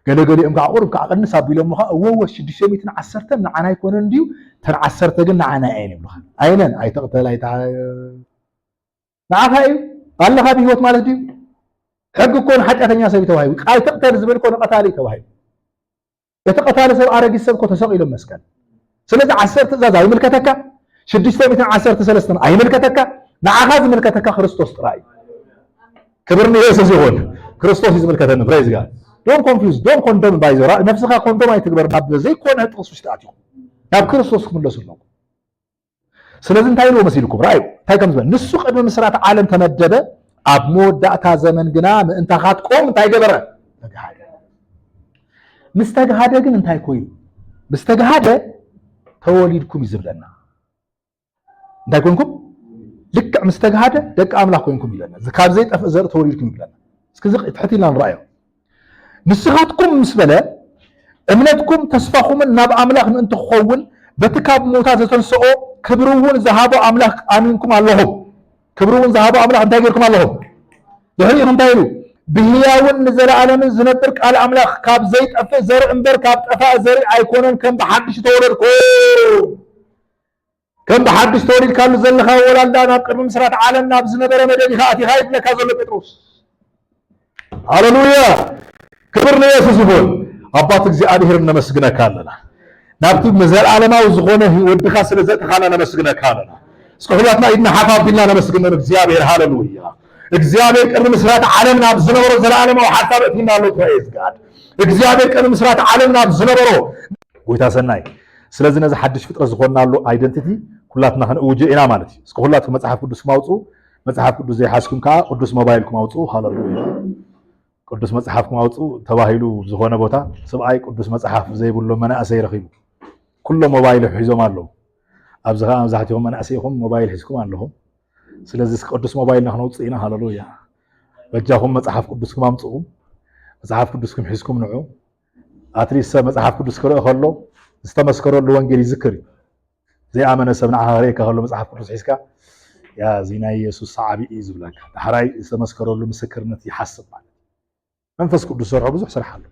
ገለገሊኦም ከዓ ቁርብ ከዓ ቀንስ ኣቢሎም ሞኻ እወወ 610 ንዓና ይኮነን እንዲዩ ተን 10 ግን ንዓና እየን ይብሉኻ ኣይነን ኣይተቕተል ንዓኻ እዩ ኣለኻ ብህይወት ማለት ድዩ ሕግ እኮ ንሓጢአተኛ ሰብ ተባሂሉ ቃል ተቕተል ዝብል እኮ ንቐታሊ ተባሂሉ የተቀታለ ሰብ አረጊ ሰብ እኮ ተሰቂሎም መስቀል ስለዚህ 10 ትእዛዝ አይመልከተካ 613 አይመልከተካ ንዓኻ ዝመልከተካ ክርስቶስ ጥራይ ክብር ንኢየሱስ ይሁን ክርስቶስ ይዝመልከተን ፕሬዝ ጋድ ዶንት ኮንፊውዝ ዶንት ኮንደም ባይዘራ ነፍስኻ ኮንደም አይትግበር ናብ ዘይኮነ ጥቅስ ውሽጥ ኣትዩ ናብ ክርስቶስ ክምለሱልኩም ስለዚህ እንታይ ነው መስይልኩም ራእዩ እንታይ ከም ዝብል ንሱ ቅድሚ ምስራት ዓለም ተመደበ ኣብ መወዳእታ ዘመን ግና ምእንታኻትኩም እንታይ ገበረ ተጋሃደ ምስተጋሃደ ግን እንታይ ኮይኑ ምስተጋሃደ ተወሊድኩም ይዝብለና እንታይ ኮንኩም ልክዕ ምስተጋሃደ ደቂ ኣምላኽ ኮይንኩም ይለና ካብ ዘይጠፍእ ዘርኢ ተወሊድኩም ይብለና እስኪ ትሕቲልና ንራእዮ ንስኻትኩም ምስ በለ እምነትኩም ተስፋኹምን ናብ ኣምላኽ ምእንቲ ክኸውን በቲ ካብ ሞታ ዘተንስኦ ክብሪ እውን ዝሃቦ ኣምላኽ ኣሚንኩም ኣለኹም ክብሪ እውን ዝሃቦ ኣምላኽ እንታይ ጌርኩም ኣለኹም ድሕሪኡ እንታይ ኢሉ ብህያውን ንዘለዓለምን ዝነብር ቃል ኣምላኽ ካብ ዘይጠፍእ ዘርኢ እምበር ካብ ጠፋእ ዘርኢ ኣይኮነን ከም ብሓድሽ ተወለድኩም ከም ብሓድሽ ተወሊድካሉ ዘለኻ ወላልዳ ናብ ቅድሚ ምስራት ዓለም ናብ ዝነበረ መደብ ኢኻ ኣቲኻ ይብለካ ዘሎ ጴጥሮስ ሃሌሉያ ክብር ንኢየሱስ ይሁን ኣባት እግዚኣብሔር ነመስግነካ ኣለና ናብቲ ዘለዓለማዊ ዝኾነ ወድኻ ስለ ዘእትኻና ነመስግነካ ኣለና እስኪ ሁላትና ኢድና ሓፋቢልና ነመስግነን እግዚኣብሔር ሃሌሉያ እግዚአብሔር ቅድሚ ምስራት ዓለም ናብ ዝነበሮ ዘለዓለማዊ ሓሳብ እቲና ኣሎ ፕሬዝ ጋድ እግዚአብሔር ቅድሚ ምስራት ዓለም ናብ ዝነበሮ ጎይታ ሰናይ ስለዚህ ነዚ ሓድሽ ፍጥረት ዝኾናሉ አይደንቲቲ ሁላትና ክንእውጅ ኢና ማለት እዩ እስኪ ሁላትኩም መጽሓፍ ቅዱስ ማውፁ መጽሓፍ ቅዱስ ዘይሓስኩም ከዓ ቅዱስ ሞባይልኩም አውፁ ሃሌሉያ ቅዱስ መጽሓፍኩም አውፁ ተባሂሉ ዝኾነ ቦታ ሰብኣይ ቅዱስ መጽሓፍ ዘይብሎ መናእሰይ ረኺቡ ኩሎም ሞባይል ሒዞም ኣለዉ ኣብዚ ከዓ መብዛሕትኦም መናእሰይኹም ሞባይል ሒዝኩም ኣለኹም ስለዚህ ቅዱስ ሞባይል ነውፅእ ኢና ሃሌሉያ በጃኹም መጽሓፍ ቅዱስኩም አምፅኡ መጽሓፍ ቅዱስኩም ሒዝኩም ንዑ አትሊስት መጽሓፍ ቅዱስ ክርኢ ከሎ ዝተመስከረሉ ወንጌል ይዝክር ዘይኣመነ ሰብ ንዓኻ ክርእየካ ከሎ መጽሓፍ ቅዱስ ሒዝካ ያ እዚ ናይ ኢየሱስ ሰዓቢ እዩ ዝብለካ ዳሕራይ ዝተመስከረሉ ምስክርነት ይሓስብ ማለት መንፈስ ቅዱስ ሰርሖ ብዙሕ ስራሕ ኣሎ